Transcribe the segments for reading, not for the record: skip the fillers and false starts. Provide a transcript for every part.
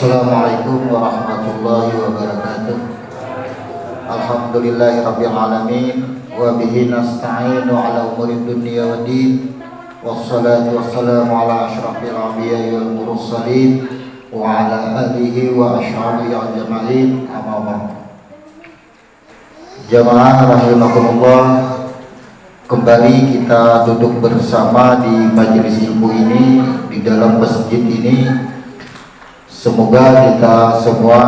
Assalamualaikum warahmatullahi wabarakatuh. Alhamdulillahirabbil alamin wa bihi nasta'inu ala umuri dunya waddin. Wassalatu wassalamu ala asyrafil anbiya'i wal mursalin wa ala alihi wa ashabihi ajma'in. Amma ba'd. Jamaah rahimakumullah, kembali kita duduk bersama di majelis ilmu ini, di dalam masjid ini. Semoga kita semua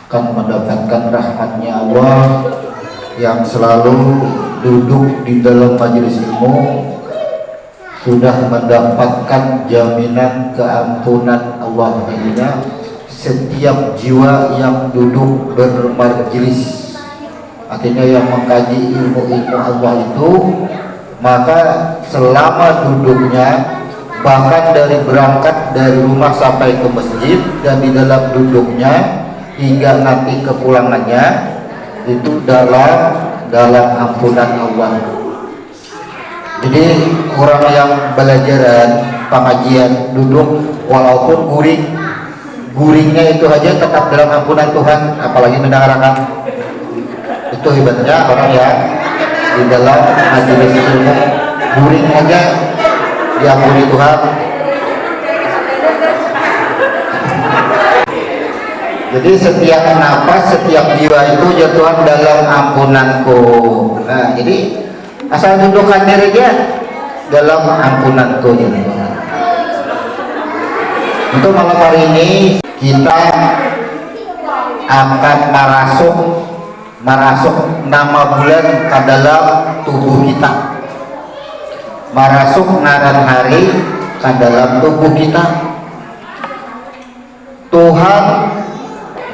akan mendapatkan rahmatnya Allah yang selalu duduk di dalam majelis ilmu, sudah mendapatkan jaminan keampunan Allah. Artinya setiap jiwa yang duduk bermajelis, artinya yang mengkaji ilmu-ilmu Allah itu, maka selama duduknya, bahkan dari berangkat dari rumah sampai ke masjid dan di dalam duduknya hingga nanti kepulangannya, itu dalam ampunan Allah. Jadi orang yang belajaran pengajian duduk walaupun guringnya itu aja tetap dalam ampunan Tuhan, apalagi mendengarkan. Itu hebatnya orang yang di dalam majelis ilmu guring aja diampuni Tuhan. Jadi setiap nafas, setiap jiwa itu ya Tuhan dalam ampunanku. Nah, jadi asal dudukkan diri aja dalam ampunanku ya. Untuk malam hari ini kita akan merasuk nama bulan ke dalam tubuh kita. Merasuk ngaran hari ke dalam tubuh kita. Tuhan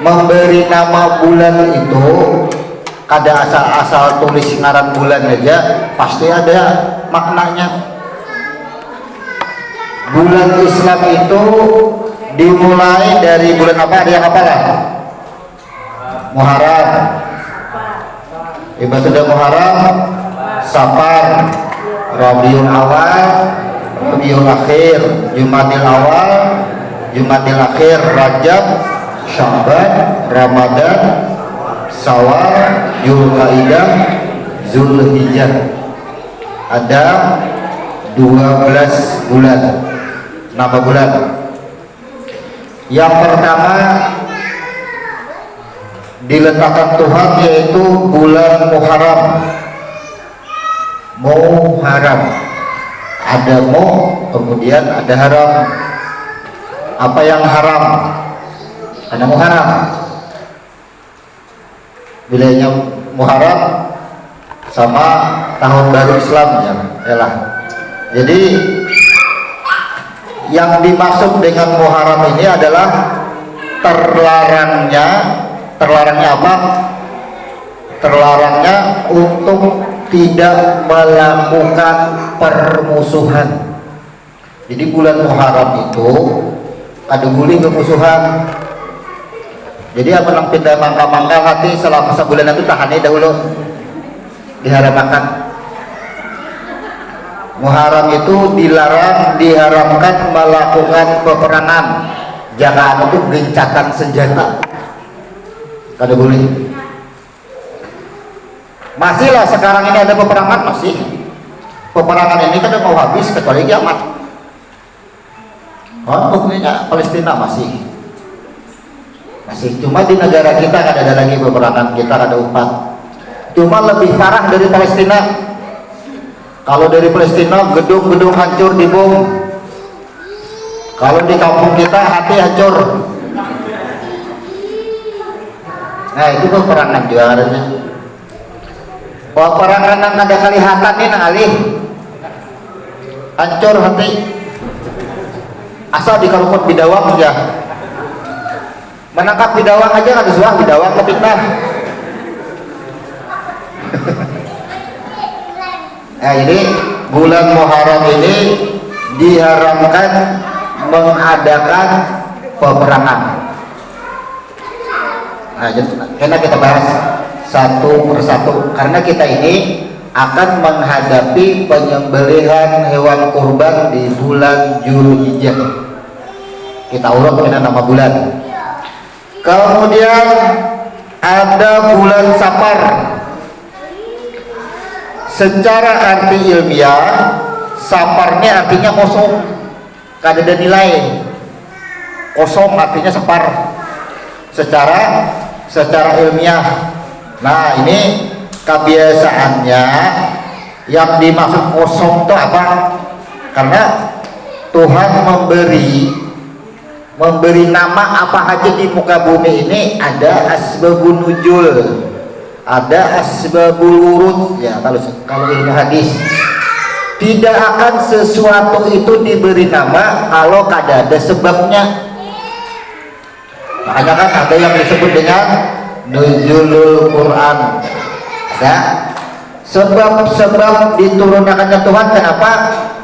memberi nama bulan itu, kada asal-asal tulis ngaran bulan aja, pasti ada maknanya. Bulan Islam itu dimulai dari bulan apa? Ada yang apa lah? Muharram. Ibadah Muharram, Safar, Rabiul Awal, Rabiul Akhir, Jumadil Awal, Jumadil Akhir, Rajab, Sya'ban, Ramadan, Syawal, Dzulqa'dah, Dzulhijjah. Ada 12 bulan, nama bulan. Yang pertama diletakkan Tuhan yaitu bulan Muharram. Muharram, ada mu, kemudian ada haram. Apa yang haram? Ada Muharram. Wilayahnya Muharram sama tahun baru Islam ya lah. Jadi yang dimaksud dengan Muharram ini adalah terlarangnya apa? Terlarangnya untuk tidak melakukan permusuhan. Jadi bulan Muharram itu ada guling permusuhan. Jadi apa nang pindah mangka-mangka hati selama sebulan itu tahani dahulu diharamkan. Muharram itu diharamkan melakukan peperangan. Jangan untuk gencatan senjata. Kada boleh. Masih lah sekarang ini ada peperangan, masih. Peperangan ini kan mau habis kecuali kiamat. Buktinya Palestina masih. Cuma di negara kita kan ada lagi peperangan, kita ada umpat. Cuma lebih parah dari Palestina. Kalau dari Palestina gedung-gedung hancur dibom. Kalau di kampung kita hati hancur. Nah itu peperangan juga adanya. Peperangan yang ada kelihatan ini alih hancur hati. Asal dikaluput bidawang ya. Menangkap bidawang aja nggak disuah bidawang kepitnah. Nah jadi bulan Muharram ini diharamkan mengadakan peperangan. Nah karena kita bahas satu persatu, karena kita ini akan menghadapi penyembelihan hewan kurban di bulan Dzulhijjah. kita urut dengan nama bulan. Kemudian ada bulan Safar. Secara arti ilmiah, Safarnya artinya kosong, kada ada nilai. Kosong artinya Safar secara ilmiah. Nah, ini kebiasaannya yang dimaksud kosong itu apa? Karena Tuhan memberi nama apa aja di muka bumi ini, ada asbabun nuzul, ada asbabul wurud ya. Kalau ilmu hadis, tidak akan sesuatu itu diberi nama kalau kada ada sebabnya. Makanya kan ada yang disebut dengan nuzulul Quran. Ada sebab-sebab diturunkannya Tuhan. Kenapa?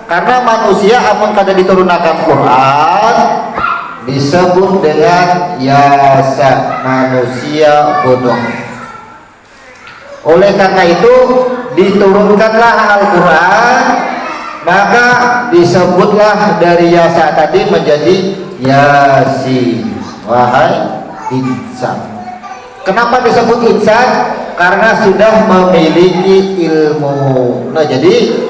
Karena manusia amun kada diturunkan Quran disebut dengan yasa, manusia bodoh. Oleh karena itu diturunkanlah Al-Quran, maka disebutlah dari yasa tadi menjadi yasin, wahai insan. Kenapa disebut insan? Karena sudah memiliki ilmu. Nah, jadi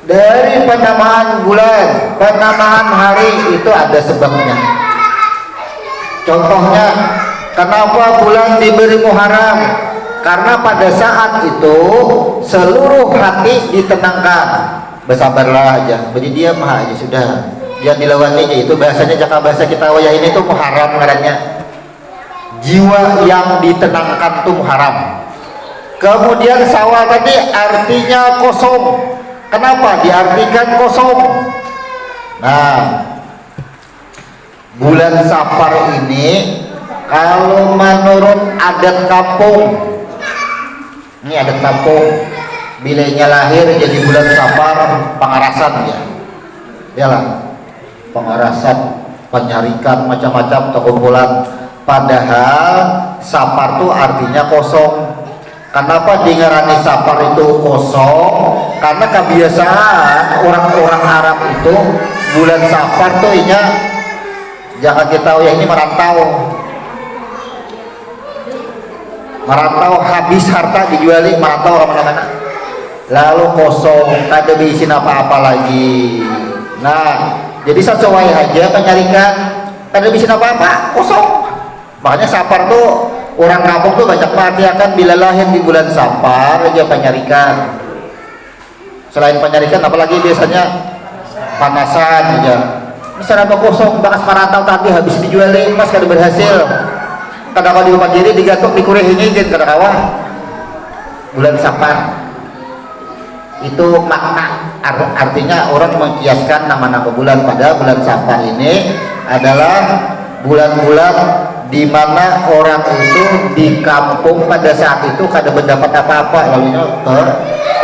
dari penamaan bulan, penamaan hari itu ada sebabnya. Contohnya, kenapa bulan diberi Muharram? Karena pada saat itu seluruh hati ditenangkan. Bersabarlah aja, beri diam aja sudah. Jangan dilewati aja, itu bahasanya jaka bahasa kita wayah ini tuh Muharram ngarannya. Jiwa yang ditenangkan itu Muharram. Kemudian Syawal tadi artinya kosong. Kenapa diartikan kosong? Nah, bulan Safar ini kalau menurut adat kampung, ini adat kampung, bilanya lahir jadi bulan Safar, pengarasan ya, iyalah, pengarasan, penyarikan macam-macam kumpulan. Padahal Safar itu artinya kosong. Kenapa dingarani Safar itu kosong? Karena kebiasaan orang-orang Arab itu bulan Safar tuh jangan kita tahu ya, ini merantau habis harta dijuali, merantau kemana-mana, lalu kosong, kada diisin apa-apa lagi. Nah, jadi sesuai aja penyarikan, kada diisin apa-apa, kosong. Makanya Safar tuh orang kampung tuh banyak mengartikan bila lahir di bulan Safar aja penyarikan. Selain penyarikan apalagi biasanya panasan aja. Misalnya kosong bakas merantau tadi habis dijualin pas kada berhasil. Kada kau di rumah diri digatuk dikureh hingin kada kawan. Bulan Safar itu makna artinya orang mengkiaskan nama-nama bulan, pada bulan Safar ini adalah bulan-bulan di mana orang itu di kampung pada saat itu kada mendapat apa-apa, lalunya ke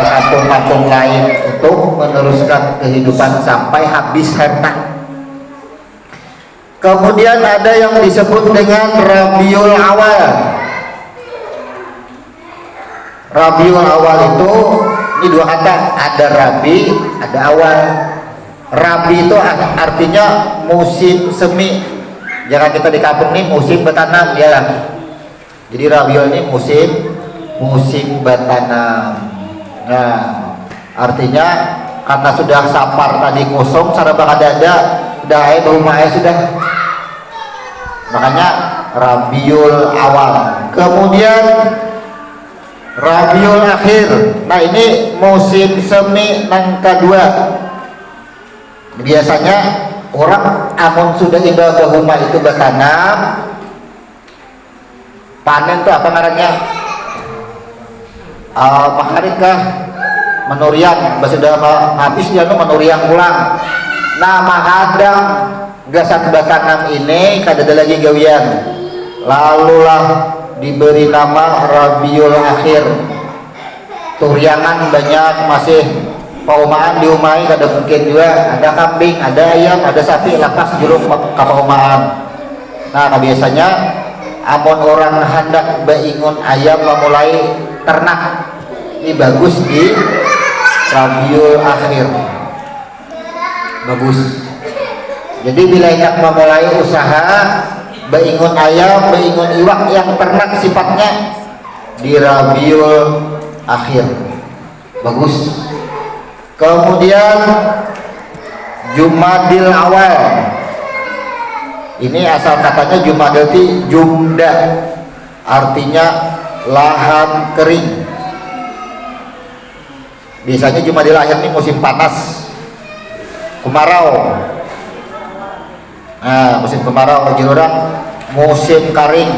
kampung-kampung lain untuk meneruskan kehidupan sampai habis harta. Kemudian ada yang disebut dengan Rabiul Awal. Rabiul Awal itu ini dua kata, ada Rabi, ada Awal. Rabi itu artinya musim semi. Jangan kita di kampung nih musim bertanam ya. Jadi Rabiul ini musim bertanam. Nah, artinya karena sudah Safar tadi kosong, cara bakal ada dah rumahnya sudah. Makanya Rabiul Awal. Kemudian Rabiul Akhir. Nah, ini musim semi yang kedua. Biasanya orang amun sudah indah ke rumah itu bertanam, panen tuh apa ngarannya? Maharikah menuriang, sudah habis dia tuh menuriang pulang. Nah, mahadang gasan bertanam ini kada ada lagi gawian, lalulah diberi nama Rabiul Akhir. Turiangan banyak, masih paumaan di rumah ini kada mungkin juga, ada kambing, ada ayam, ada sapi, lapas jurung ke paumaan. Nah, biasanya amun orang hendak beingun ayam memulai ternak, ini bagus di Rabiul Akhir, bagus. Jadi bila hendak memulai usaha beingun ayam, beingun iwak yang ternak sifatnya di Rabiul Akhir, bagus. Kemudian Jumadil Awal, ini asal katanya Jumadil itu jumda, artinya lahan kering. Biasanya Jumadil Akhir ini musim panas, kemarau. Nah, musim kemarau jadi orang musim kering.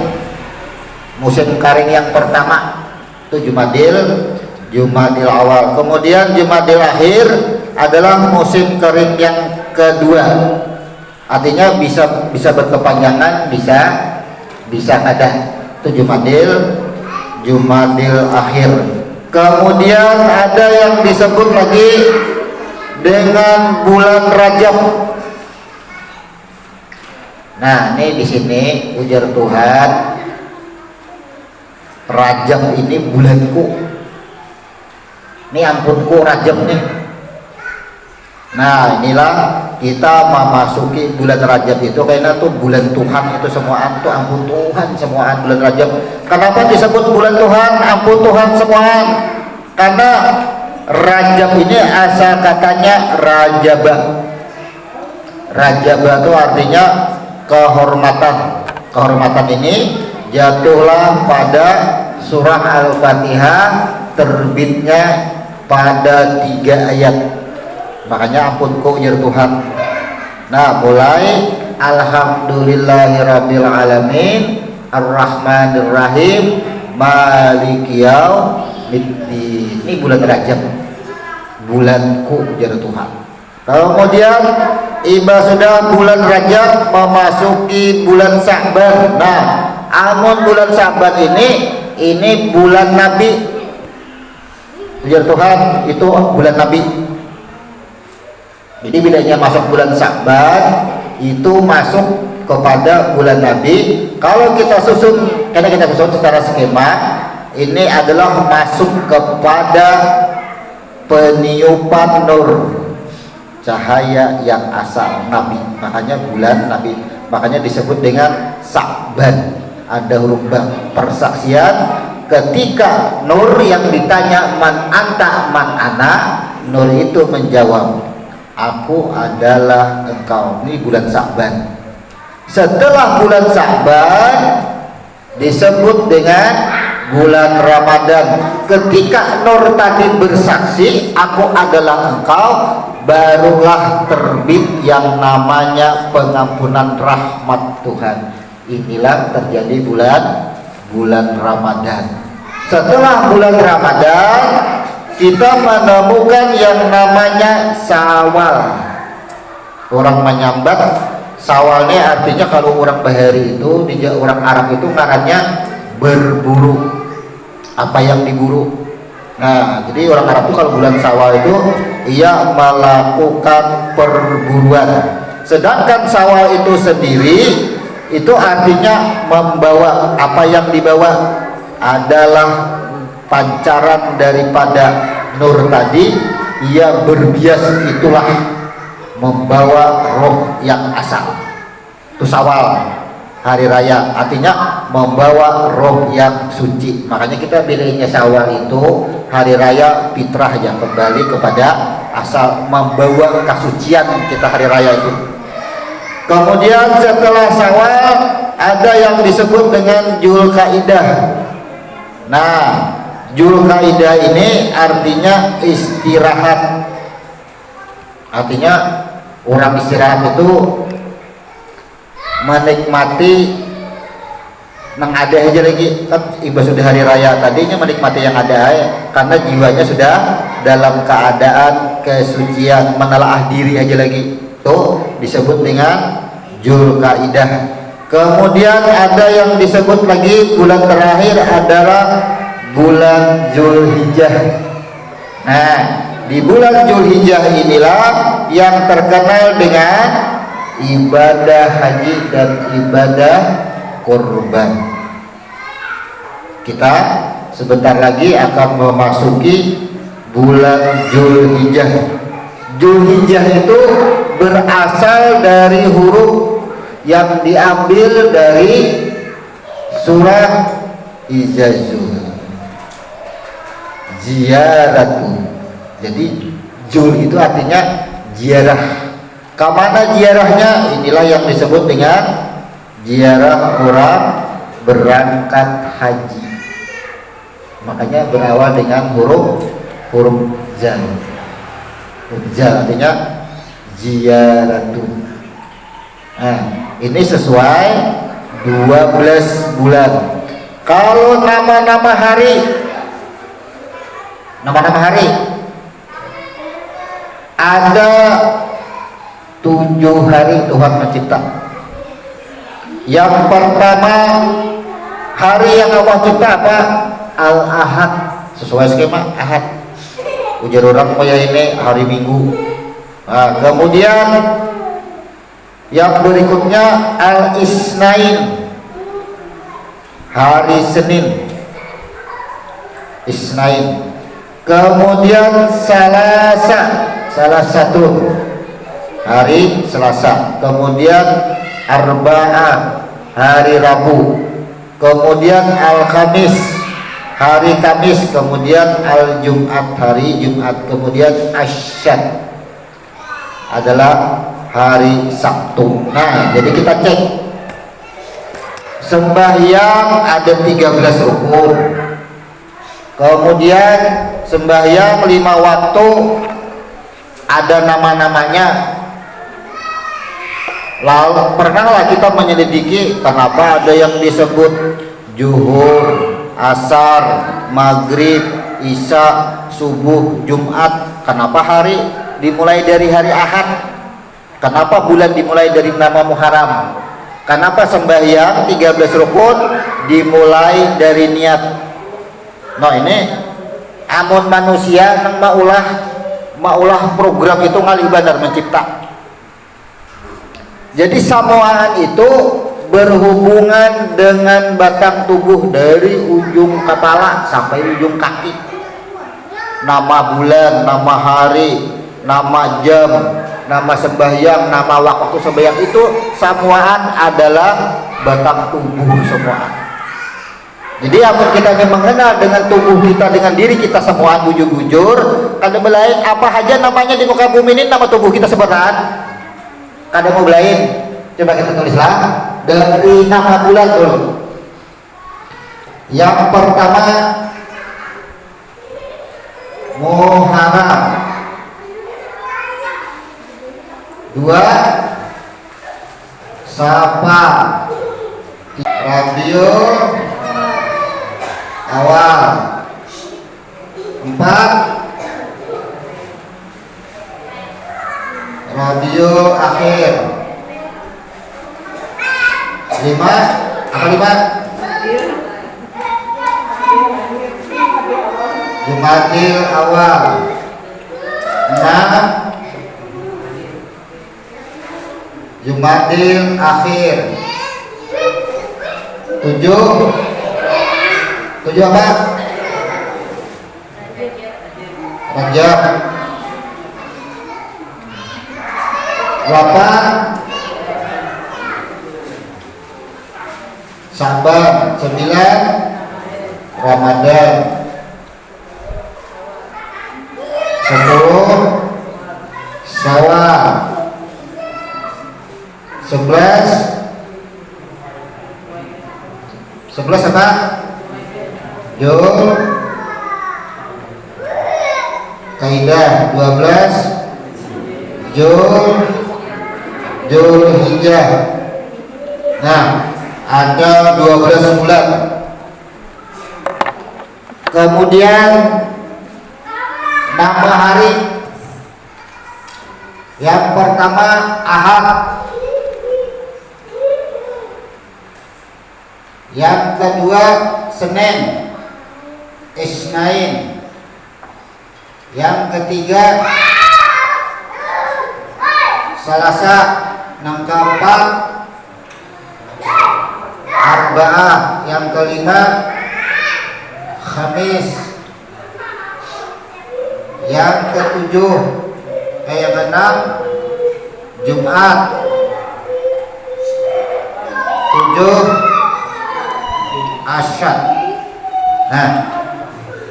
Musim kering yang pertama itu Jumadil Awal. Kemudian Jumadil Akhir adalah musim kering yang kedua. Artinya bisa berkepanjangan, bisa kada. Itu Jumadil Akhir. Kemudian ada yang disebut lagi dengan bulan Rajab. Nah, ini di sini ujar Tuhan, Rajab ini bulanku. Ini ampunku Rajab nih. Nah, inilah kita memasuki bulan Rajab itu karena tuh bulan Tuhan itu semuaan tuh ampun Tuhan semuaan bulan Rajab. Kenapa disebut bulan Tuhan, ampun Tuhan semuaan? Karena Rajab ini asal katanya Rajabah. Rajabah itu artinya kehormatan. Kehormatan ini jatuhlah pada surah Al-Fatihah, terbitnya pada 3 ayat. Makanya ampunku ya Tuhan. Nah, mulai Alhamdulillahirabbil alamin Ar-Rahmanir Rahim Maliki Yaumiddin. Ini bulan Rajab, bulanku ya Tuhan. Kemudian iba sudah bulan Rajab memasuki bulan Sya'ban. Nah, amun bulan Sya'ban ini bulan Nabi. Ya Tuhan, itu bulan Nabi. Jadi bilanya masuk bulan Sya'ban itu masuk kepada bulan Nabi. Kalau kita susun, karena kita susun secara skema, ini adalah masuk kepada peniupan nur, cahaya yang asal Nabi. Makanya bulan Nabi, makanya disebut dengan Sya'ban. Ada huruf ba, persaksian ketika nur yang ditanya man anta man ana, nur itu menjawab aku adalah engkau. Ini bulan Sya'ban. Setelah bulan Sya'ban disebut dengan bulan Ramadan. Ketika nur tadi bersaksi aku adalah engkau, barulah terbit yang namanya pengampunan rahmat Tuhan. Inilah terjadi bulan Ramadan. Setelah bulan Ramadan kita menemukan yang namanya Syawal. Orang menyambat Syawalnya artinya kalau orang Bahari itu, di orang Arab itu ngarannya berburu. Apa yang diburu. Nah, jadi orang Arab itu kalau bulan Syawal itu ia melakukan perburuan. Sedangkan Syawal itu sendiri itu artinya membawa, apa yang dibawa adalah pancaran daripada nur tadi, ia berbias, itulah membawa roh yang asal. Itu Syawal, hari raya, artinya membawa roh yang suci. Makanya kita bilangnya Syawal itu hari raya fitrah, yang kembali kepada asal, membawa kesucian kita hari raya itu. Kemudian setelah Syawal ada yang disebut dengan Dzulqa'dah. Nah, Dzulqa'dah ini artinya istirahat. Artinya orang istirahat itu menikmati nang ada aja lagi, kan ibadah sudah hari raya tadinya menikmati yang ada ya, karena jiwanya sudah dalam keadaan kesucian, menelaah diri aja lagi. Itu disebut dengan Dzulqa'dah. Kemudian ada yang disebut lagi bulan terakhir adalah bulan Zulhijjah. Nah, di bulan Zulhijjah inilah yang terkenal dengan ibadah haji dan ibadah kurban. Kita sebentar lagi akan memasuki bulan Zulhijjah. Zulhijjah itu berasal dari huruf yang diambil dari surah Izazul, ziaratu. Jadi jul itu artinya ziarah. Kemana ziarahnya? Inilah yang disebut dengan ziarah orang berangkat haji. Makanya berawal dengan huruf zal. Zal artinya ziaratu. Nah, ini sesuai 12 bulan. Kalau nama-nama hari ada 7 hari Tuhan mencipta. Yang pertama hari yang Allah cipta apa? Al-Ahad, sesuai skema Ahad. Ujar orang kaya ini hari Minggu. Nah, kemudian yang berikutnya Al-Isnain, hari Senin, Isnain. Kemudian Salasa, salah satu hari Selasa. Kemudian Arba'ah, hari Rabu. Kemudian Al-Khamis, hari Kamis. Kemudian Al-Jum'at, hari Jumat. Kemudian Asyad adalah hari Sabtu. Nah, jadi kita cek sembahyang ada 13 rukun. Kemudian sembahyang 5 waktu ada nama-namanya. Lalu pernahlah kita menyelidiki kenapa ada yang disebut Zuhur, Asar, Maghrib, Isya, Subuh, Jumat. Kenapa hari dimulai dari hari Ahad? Kenapa bulan dimulai dari nama Muharram? Kenapa sembahyang 13 rukun dimulai dari niat? Nah, ini amun manusia nang maulah program itu ngali benar mencipta. Jadi samoaan itu berhubungan dengan batang tubuh dari ujung kepala sampai ujung kaki. Nama bulan, nama hari, nama jam, nama sembahyang, nama waktu sembahyang itu samuaan adalah batang tubuh semua. Jadi amun kita mengenal dengan tubuh kita, dengan diri kita semua bujur-bujur, kada belain apa aja namanya di muka bumi ini nama tubuh kita sebenarnya. Kada mau belain. Coba kita tulislah dari nama bulan dulu. Yang pertama Muharram. 2 Safar. Rabiul Awal. 4 Rabiul Akhir. 5 apa 5? Jumadil Awal. 6 Jumadil Akhir. 7 apa? Rajab. 8 Saban. 9 Ramadan. 10 Syawal. 11 apa? Jul Kaidah. 12 Jul Hijjah. Nah, ada 12 bulan. Kemudian nama hari. Yang pertama Ahad. Yang kedua Senin, Isnain. Yang ketiga Selasa. Yang keempat Arba'ah. Yang kelima Khamis. Yang keenam Jumat 7 Asyad. Nah,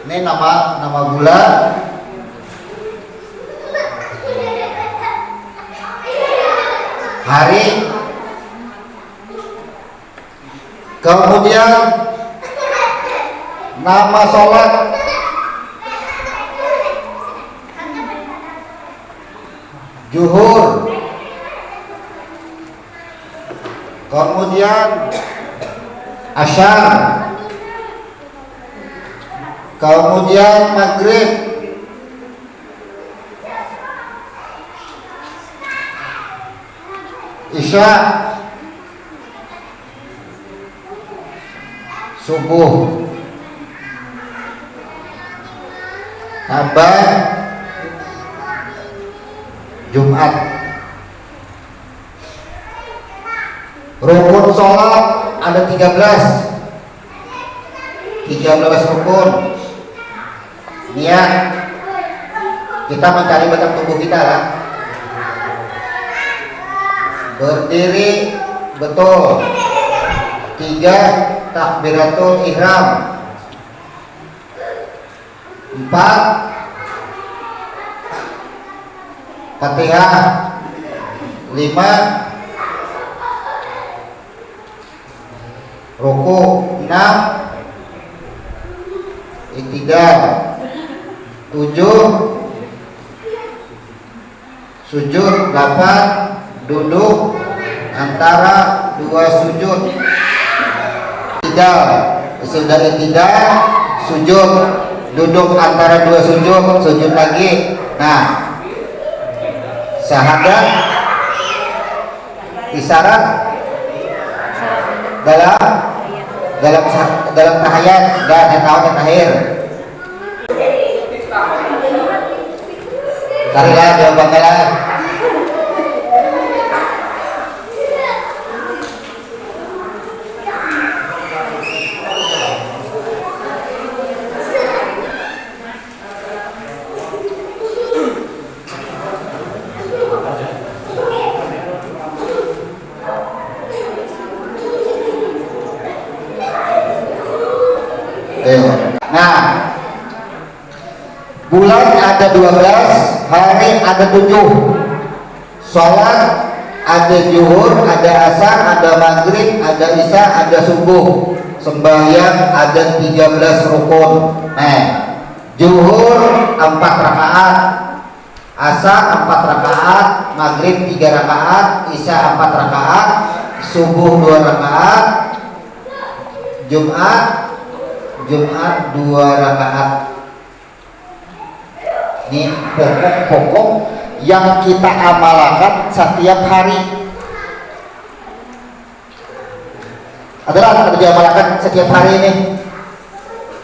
ini nama bulan. Hari. Kemudian nama sholat. Zuhur. Kemudian Asyar. Kemudian Maghrib. Isya. Subuh. Tambah Jumat. Rukun sholat ada 13 rukun. Niat kita mencari badan tubuh kita lah. Berdiri betul. 3 takbiratul ihram. 4 Fatihah. 5 ruku. 6 i'tidal. 7 sujud. 8 duduk antara 2 sujud. Sudah i'tidal, sujud, duduk antara 2 sujud, sujud lagi. Nah, syahadat isyarat dalam tahiyat dan tahiyat akhir. Carilah jawabannya. Nah, bulan ada 12, hari ada 7, sholat ada zuhur, ada asar, ada maghrib, ada isya, ada subuh, sembahyang ada 13 rukun. Nah, zuhur 4 rakaat, asar 4 rakaat, maghrib 3 rakaat, isya 4 rakaat, subuh 2 rakaat, Jumat 2 rakaat. Ini pokok-pokok yang kita amalkan setiap hari. Adalah yang diamalkan setiap hari ini.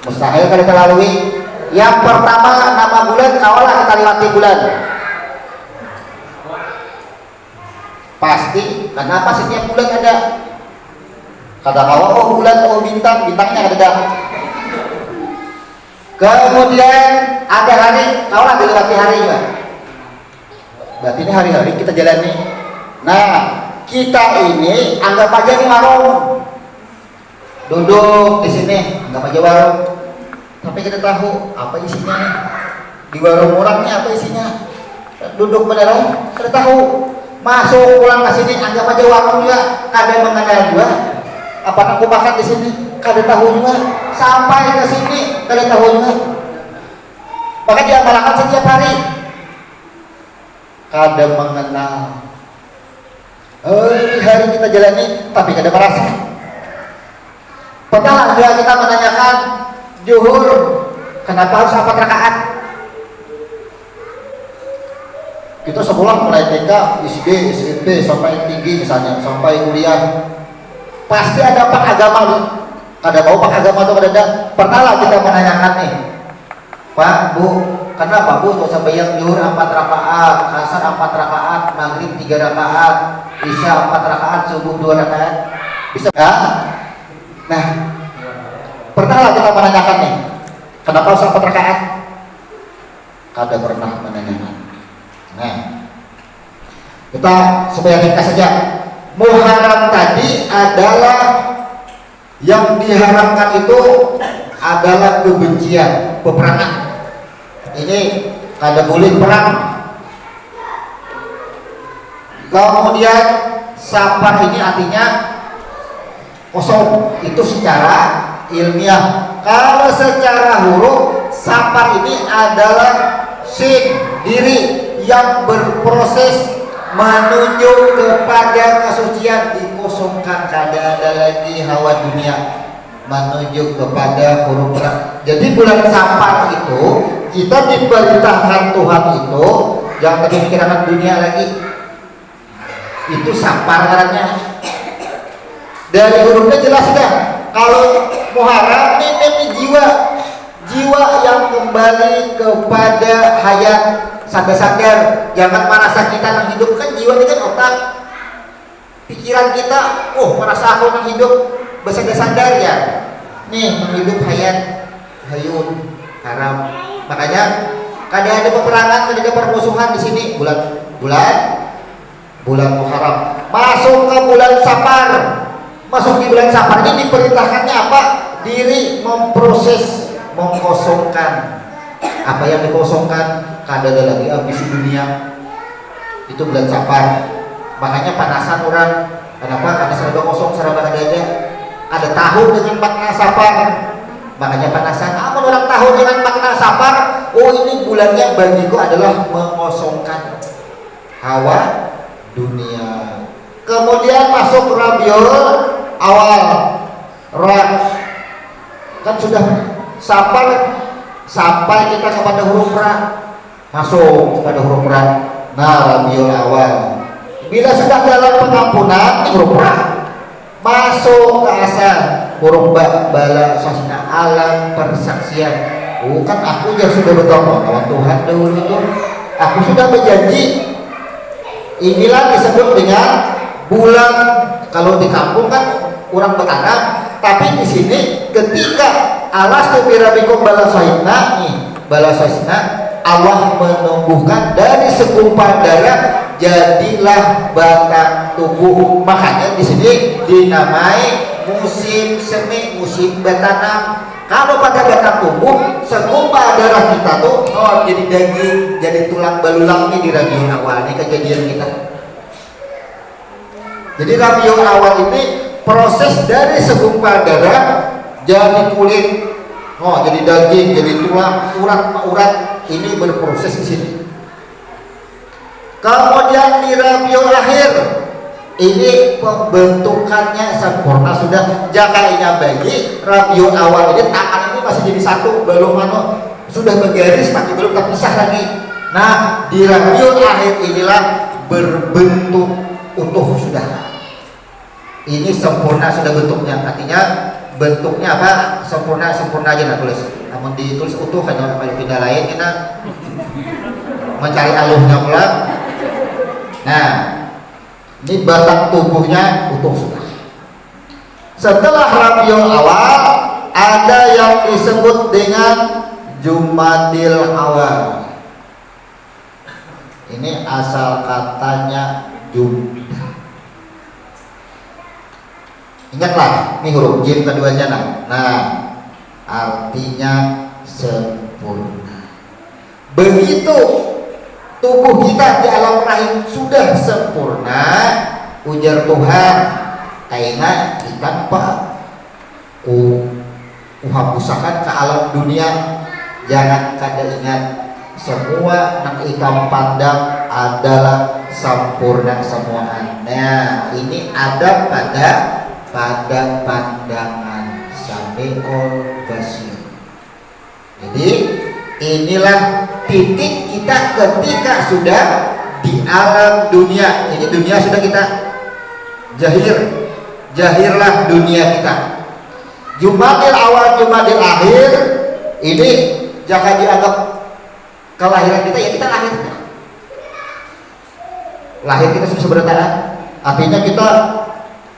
Mustahil kalau kita lalui. Yang pertama, nama bulan, awalah kita lewati bulan. Pasti, kenapa setiap bulan ada? Kata kawan, oh bulan, oh bintang, bintangnya ada. Kemudian ada hari, kaulah dilewati hari juga. Berarti ini hari-hari kita jalani. Nah, kita ini anggap aja di warung, duduk di sini, anggap aja warung. Tapi kita tahu apa isinya nih. Di warung orangnya apa isinya? Duduk beneran, kita tahu. Masuk pulang ke sini, anggap aja warung juga, kada mengenal juga. Apa aku makan di sini? Kada tahu juga. Sampai ke sini kada tahu juga. Maka diamalkan setiap hari. Kada mengenal. Hari kita jalani tapi kada merasa. Pernah juga kita menanyakan zuhur kenapa harus 4 rakaat? Kita sekolah mulai TK, SD, SMP sampai tinggi misalnya, sampai kuliah. Pasti ada pak agama nih. Ada mau pak agama atau ada? Pernahlah kita menanyakan nih, Pak, Bu, kenapa Bu nggak usah bayar zuhur 4 rakaat, asar 4 rakaat, maghrib 3 rakaat, isya 4 rakaat, subuh 2 rakaat? Bisa kan? Nah, pernahlah kita menanyakan nih, kenapa harus 4 rakaat? Kada pernah menanyakan. Nah, kita Kita supaya ringkas saja. Muharram tadi adalah yang diharamkan itu adalah kebencian, peperangan. Ini kada boleh perang. Kemudian safar ini artinya kosong, itu secara ilmiah. Kalau secara huruf, safar ini adalah sin, diri yang berproses menuju kepada kesucian, dikosongkan, kada ada lagi hawa dunia, menuju kepada huruf ra. Jadi bulan Safar itu kita diperintahkan Tuhan itu jangan memikirkan dunia lagi. Itu Safar caranya. Dari hurufnya jelas sudah. Kalau Muharram ini jiwa yang kembali kepada hayat sadar-sadar. Jangan merasa kita yang hidup, kan jiwa ini kan otak, pikiran kita. Oh, merasa aku yang hidup bersadar-sadar ya. Nih menghidup hayat hayun haram. Makanya kada ada peperangan, kada ada permusuhan di sini bulan Muharram. Masuk ke bulan Safar. Masuk di bulan Safar ini diperintahkannya apa? Diri memproses, mengkosongkan. Apa yang dikosongkan? Kada ada lagi ambisi dunia. Itu bulan Safar. Makanya panasan orang. Kenapa? Karena serba kosong, serba kada ada. Ada tahu dengan makna Safar. Makanya panasan. Amun orang tahu dengan makna Safar, oh ini bulannya bagiku adalah mengosongkan hawa dunia. Kemudian masuk Rabiul Awal. Kan sudah Safar sampai kita kepada huruf ra, masuk kepada huruf ra. Nah, Rabiul Awal. Bila sudah dalam pengampunan huruf ra, masuk ke asal huruf ba, bala sasna, alam persaksian. Bukan aku yang sudah bertobat kawan Tuhan dahulu itu. Aku sudah berjanji. Inilah disebut dengan bulan. Kalau di kampung kan orang bertanam, tapi di sini ketika alastu birabikum balasahina nih, balasahina Allah menumbuhkan dari segumpal darah jadilah batang tubuh. Makanya di sini dinamai musim semi, musim bertanam. Kalau pada batang tubuh segumpal darah kita tuh jadi daging, jadi tulang belulang nih di Rabiul Awal. Ini kejadian kita. Jadi Rabiul Awal ini proses dari segumpal darah jadi kulit, jadi daging, jadi tulang, urat ini berproses di sini. Kemudian di Rabiul Akhir ini pembentukannya sempurna sudah. Jakainya bagi Rabiul Awal ini tangan ini masih jadi satu, belum sudah bergaris tapi belum terpisah lagi. Nah di Rabiul Akhir inilah berbentuk utuh sudah. Ini sempurna sudah bentuknya, artinya bentuknya apa? Sempurna aja nak tulis. Namun ditulis utuh hanya pindah lain kita mencari alurnya pula. Nah, ini batang tubuhnya utuh sudah. Setelah Rabiul Awal ada yang disebut dengan Jumadil Awal. Ini asal katanya Jumada. Ingatlah, ini huruf jim keduanya nah artinya sempurna. Begitu tubuh kita di alam rahim sudah sempurna, ujar Tuhan, kaina ikan pak uhapusakan ke alam dunia. Jangan kada ingat semua nak ikan pandang adalah sempurna semuanya. Nah ini ada pada pandangan Samiul Basir. Jadi inilah titik kita ketika sudah di alam dunia. Ini dunia sudah kita jahirlah dunia kita. Jumadil Awal, Jumadil Akhir ini jangan dianggap kelahiran kita, ya kita lahir kita sudah sebentar. Artinya kita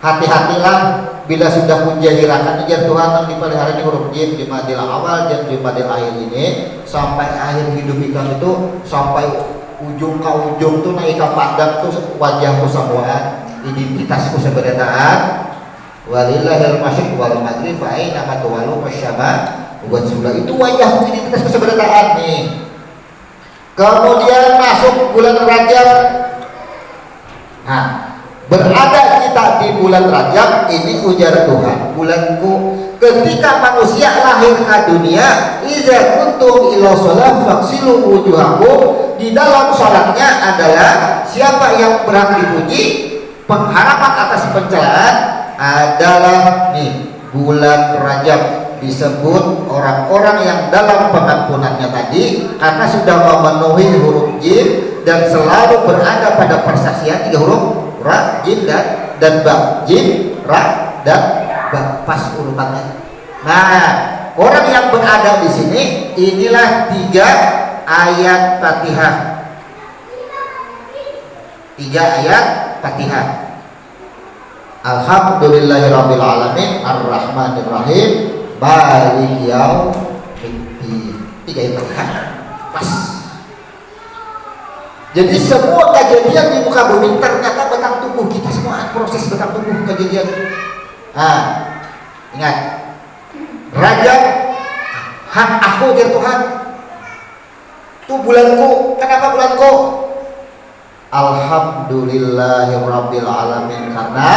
hati-hatilah bila sudah menjahirakan ujar Tuhan yang dipelihara di huruf jim, Jumadil Awal dan Jumadil Akhir ini sampai akhir hidup kita itu, sampai ujung ke ujung tuh naik ke padang tuh wajahku samuan, identitasku seberataan. Walillahil masyriq wal maghrib fa aina ma tuwallu fasyama wa sulah, itu wajahku, identitasku seberataan nih. Kemudian masuk bulan Rajab. Nah, berada kita di bulan Rajab ini ujar Tuhan, bulanku ketika manusia lahir ke dunia, iza kuntum ila shalah faksilu wujuhakum, di dalam salatnya adalah siapa yang berhak dipuji, pengharapan atas pencelaan adalah nih bulan Rajab. Disebut orang-orang yang dalam pengampunannya tadi karena sudah memenuhi huruf jim dan selalu berada pada persaksian 3 huruf ra, jim dan ba, jim, ra dan ba, pas urutannya. Nah, orang yang berada di sini inilah 3 ayat Fatihah. 3 ayat Fatihah. Alhamdulillahirabbil alamin arrahmanirrahim Malik yaumiddin. 3 itu kan pas. Jadi semua kejadian di muka bumi ternyata batang tubuh kita semua, proses batang tubuh kejadian. Nah, ingat, Rajab hak aku dari Tuhan. Itu bulanku. Kenapa bulanku? Alhamdulillahirabbil alamin, karena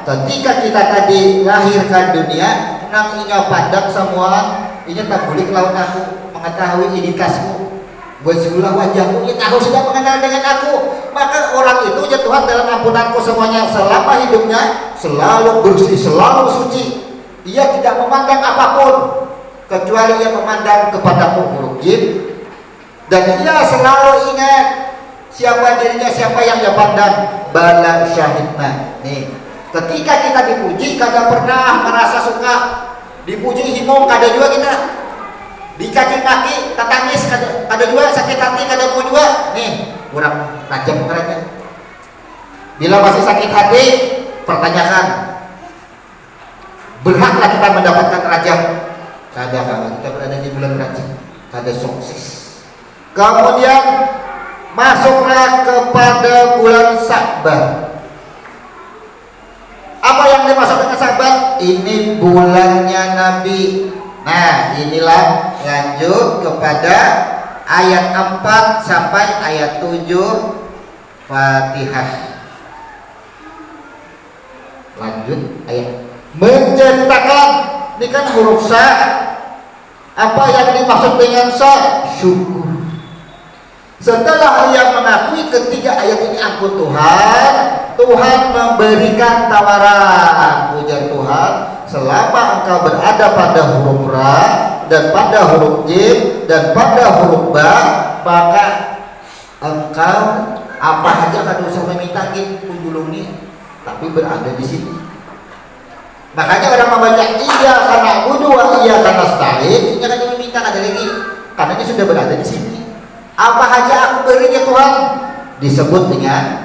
ketika kita tadi lahirkan dunia nang inya padang semua, inya tak boleh lawan aku, mengetahui identitasku, bersebelah wajahku, ia tahu sudah mengenal dengan aku. Maka orang itu ya Tuhan dalam ampunanku semuanya selama hidupnya selalu bersih, selalu suci. Ia tidak memandang apapun kecuali ia memandang kepadaku huruf jim, dan ia selalu ingat siapa dirinya, siapa yang dia pandang. Bala syahidna. Nih, ketika kita dipuji, kada pernah merasa suka. Dipuji himong, kada juga kita. Dicaci maki, tatangis, kada juga. Sakit hati, kada mau juga. Nih, kurang tajam caranya. Bila masih sakit hati, pertanyakan, berhaklah kita mendapatkan Rajab? Kada, kita berada di bulan Rajab, kada sukses. Kemudian masuklah kepada bulan Sa'ban. Apa yang dimaksud dengan Sa'ban? Ini bulannya Nabi. Nah, inilah lanjut kepada ayat 4 sampai ayat 7 Fatihah. Lanjut ayat. Menceritakan, ini kan huruf sa. Apa yang dimaksud dengan sa? Syukur. Setelah ia mengakui ketiga ayat ini ampun Tuhan, Tuhan memberikan tawaran. Ujar Tuhan, selama engkau berada pada huruf ra dan pada huruf jim dan pada huruf ba, maka engkau apa aja kan usah meminta kunjulungi, tapi berada di sini. Makanya orang membaca iya karena budu iya karena stalin, ini kan meminta ada lagi, karena ini sudah berada di sini. Apa aja aku berinya Tuhan, disebut dengan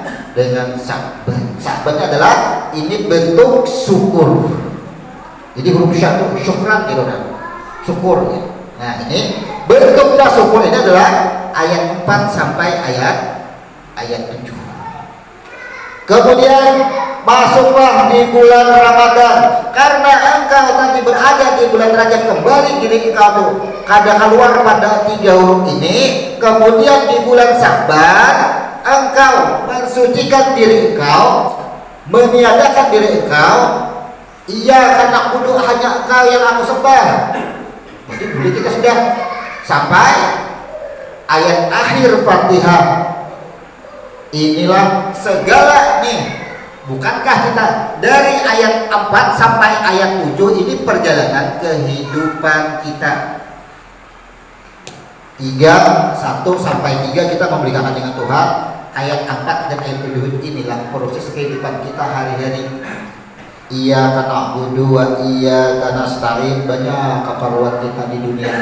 Sa'ban. Sa'ban adalah ini bentuk syukur. Jadi huruf syatu syukran gitu kan, syukur ya. Nah, ini bentuknya syukur, ini adalah ayat 4 sampai ayat 7. Kemudian masuklah di bulan Ramadan, karena engkau tadi berada di bulan Rajab, kembali diri engkau tuh kada keluar pada 3 huruf ini. Kemudian di bulan Sa'ban engkau mensucikan diri engkau, meniadakan diri engkau. Iya, karena kudu hanya engkau yang aku sembah. Jadi boleh kita sudah sampai ayat akhir Fatihah. Inilah segala nih. Bukankah kita dari ayat 4 sampai ayat 7 ini perjalanan kehidupan kita. 1 sampai 3 kita memberikan dengan Tuhan. Ayat 4 dan ayat 7 inilah proses kehidupan kita hari-hari. Iya karena budu wa iya karena nasta'in, banyak keperluan kita di dunia.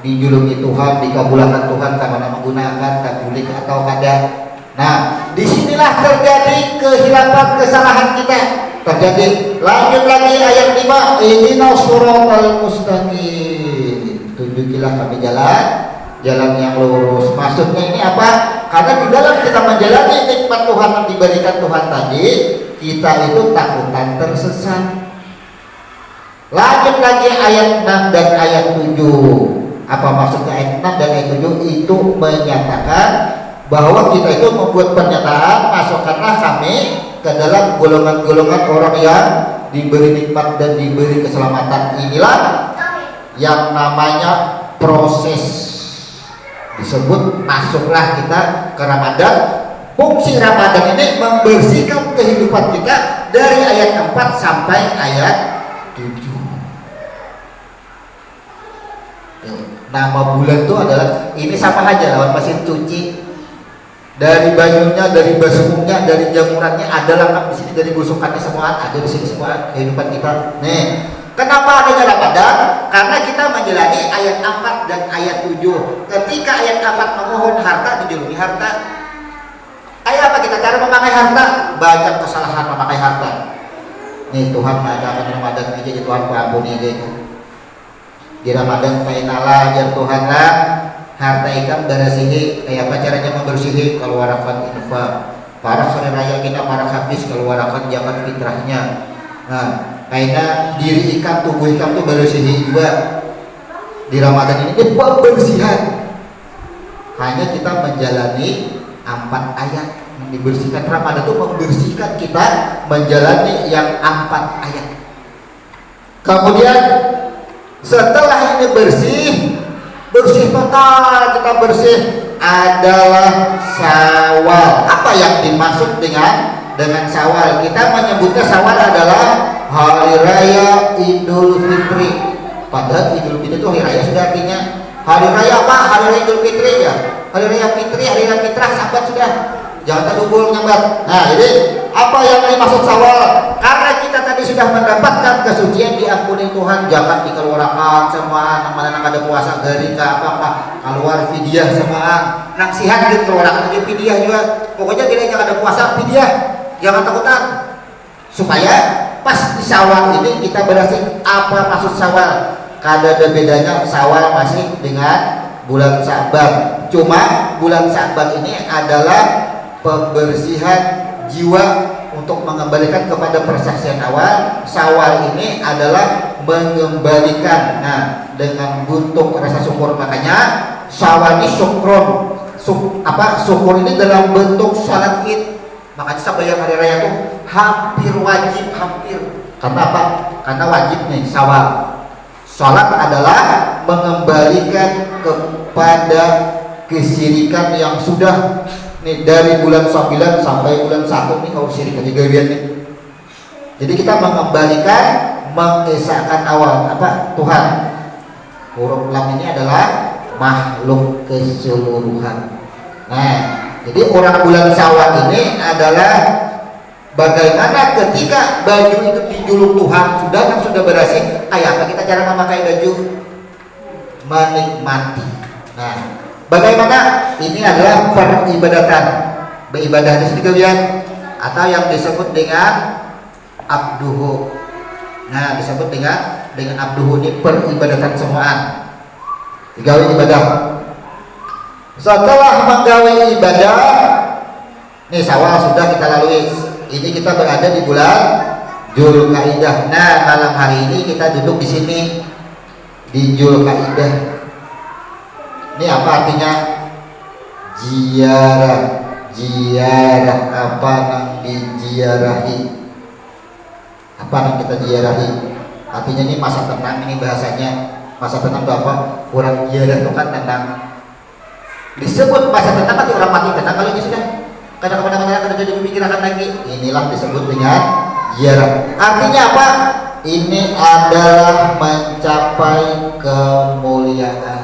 Dijulungi Tuhan, dikabulkan Tuhan karena menggunakan tabulik atau kada. Nah, disinilah terjadi kehilapan kesalahan kita. Terjadi. Lanjut lagi ayat 5. Ihdinas shiratal mustaqim. Tunjukilah kami jalan yang lurus. Maksudnya ini apa? Karena di dalam kita menjalani nikmat Tuhan yang diberikan Tuhan tadi, kita itu takutan tersesat. Lanjut lagi ayat 6 dan ayat 7. Apa maksudnya ayat 6 dan ayat 7? Itu menyatakan bahwa kita itu membuat pernyataan, masukkanlah kami ke dalam golongan-golongan orang yang diberi nikmat dan diberi keselamatan. Inilah yang namanya proses. Disebut masuklah kita ke Ramadan. Fungsi Ramadan ini membersihkan kehidupan kita dari ayat 4 sampai ayat 7. Nama bulan itu adalah, ini sama aja lawan mesin cuci. Dari banyunya, dari basumnya, dari jamurannya ada lengkap di sini, dari busukannya semua ada di sini semua kehidupan kita. Nih, kenapa adanya Ramadan? Karena kita menjalani ayat 4 dan ayat 7. Ketika ayat 4 memohon harta, dijulungi harta. Kayak apa kita cara memakai harta? Banyak kesalahan memakai harta. Nih Tuhan mengadakan Ramadan aja di Tuhan ampuni aja. Di Ramadan fainala ajar Tuhan lah harta ikan darasihi, kayak apa caranya membersihi? Kalau warakan infak, para sore raya kita para habis kalau warakan zakat fitrahnya. Nah, karena diri ikan, tubuh ikan tuh bersihi juga. Di Ramadan ini pembersihan. Hanya kita menjalani 4 ayat yang dibersihkan. Ramadan itu membersihkan kita menjalani yang 4 ayat. Kemudian setelah ini bersih total, kita bersih adalah Syawal. Apa yang dimaksud dengan Syawal? Kita menyebutnya Syawal adalah hari raya Idul Fitri. Padahal Idul Fitri itu hari raya sudah, artinya hari raya apa? Hari raya Idul Fitri ya. Hari raya Fitri, hari raya Fitrah sambat sudah. Jangan terhubung nyambat. Nah, jadi apa yang dimaksud Syawal? Karena kita tadi sudah mendapatkan kesucian, diampuni Tuhan, zakat dikeluarkan semua, nama ada puasa dari ke apa keluar fidyah semua, nang sihat dikeluarkan aja fidyah juga. Pokoknya tidak ada puasa fidyah, jangan takutan. Supaya pas di Syawal ini kita berhasil. Apa maksud Syawal? Kada ada bedanya Syawal masih dengan bulan Sya'ban. Cuma bulan Sya'ban ini adalah pembersihan jiwa untuk mengembalikan kepada persaksian awal. Syawal ini adalah mengembalikan, nah, dengan bentuk rasa syukur. Makanya Syawal ini syukron. Syukur ini dalam bentuk salat Id. Makanya sembahyang hari raya itu hampir wajib, hampir. Karena apa? Karena wajib nih Syawal. Salat adalah mengembalikan kepada kesyirikan yang sudah nih dari bulan 9 sampai bulan 1 nih kalau syirik aja gawian nih. Jadi kita mengembalikan, mengesahkan awal apa? Tuhan. Huruf lam ini adalah makhluk keseluruhan. Nah, jadi orang bulan Syawal ini adalah bagaimana ketika baju itu dijuluk Tuhan, sudah berhasil. Kayak apa kita cara memakai baju? Menikmati. Nah, bagaimana? Ini adalah peribadatan. Beribadah itu sekalian, atau yang disebut dengan abduhu. Nah, disebut dengan abduhu ini peribadatan semuaan. Digawe ibadah. Setelah menggawe ibadah, nih Syawal sudah kita lalui. Ini kita berada di bulan Dzulqa'dah. Nah, malam hari ini kita duduk di sini di Dzulqa'dah. Ini apa artinya? Ziarah apa yang diziarahi? Apa yang kita ziarahi? Artinya ini masa tenang, ini bahasanya. Masa tenang itu apa? Orang ziarah itu kan tenang. Disebut masa tenang kan orang mati tenang kalau ini sudah. Karena kemana-mana kada jadi pemikiran lagi. Inilah disebut dengan ziarah. Artinya apa? Ini adalah mencapai kemuliaan.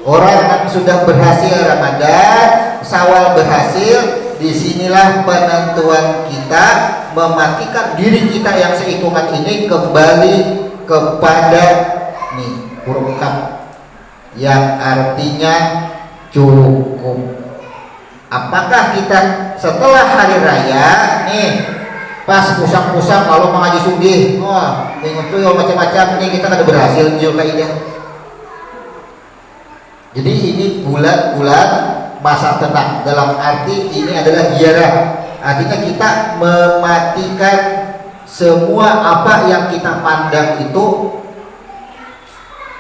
Orang yang sudah berhasil Ramadan, Syawal berhasil, disinilah penentuan kita mematikan diri kita yang seikungan ini kembali kepada nih huruf kaf yang artinya cukup. Apakah kita setelah hari raya nih pas pusang-pusang kalau mengaji sugih, minggu tuh macam-macam nih kita kada berhasil Dzulqa'dah. Jadi ini bulan-bulan masa tenang, dalam arti ini adalah ziarah. Artinya kita mematikan semua apa yang kita pandang itu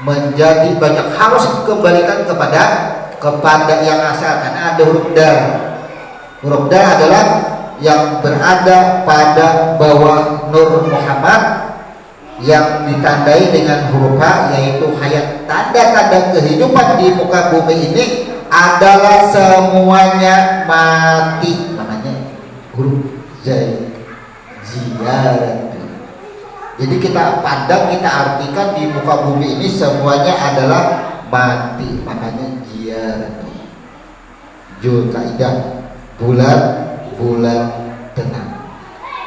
menjadi banyak, harus dikembalikan kepada yang asal, karena ada huruf dal. Huruf dal adalah yang berada pada bawah Nur Muhammad yang ditandai dengan huruf H, yaitu hayat. Tanda-tanda kehidupan di muka bumi ini adalah semuanya mati, namanya huruf ziyarat. Jadi kita pandang, kita artikan di muka bumi ini semuanya adalah mati, makanya ziyarat. Zulkaidah, bulan tenang.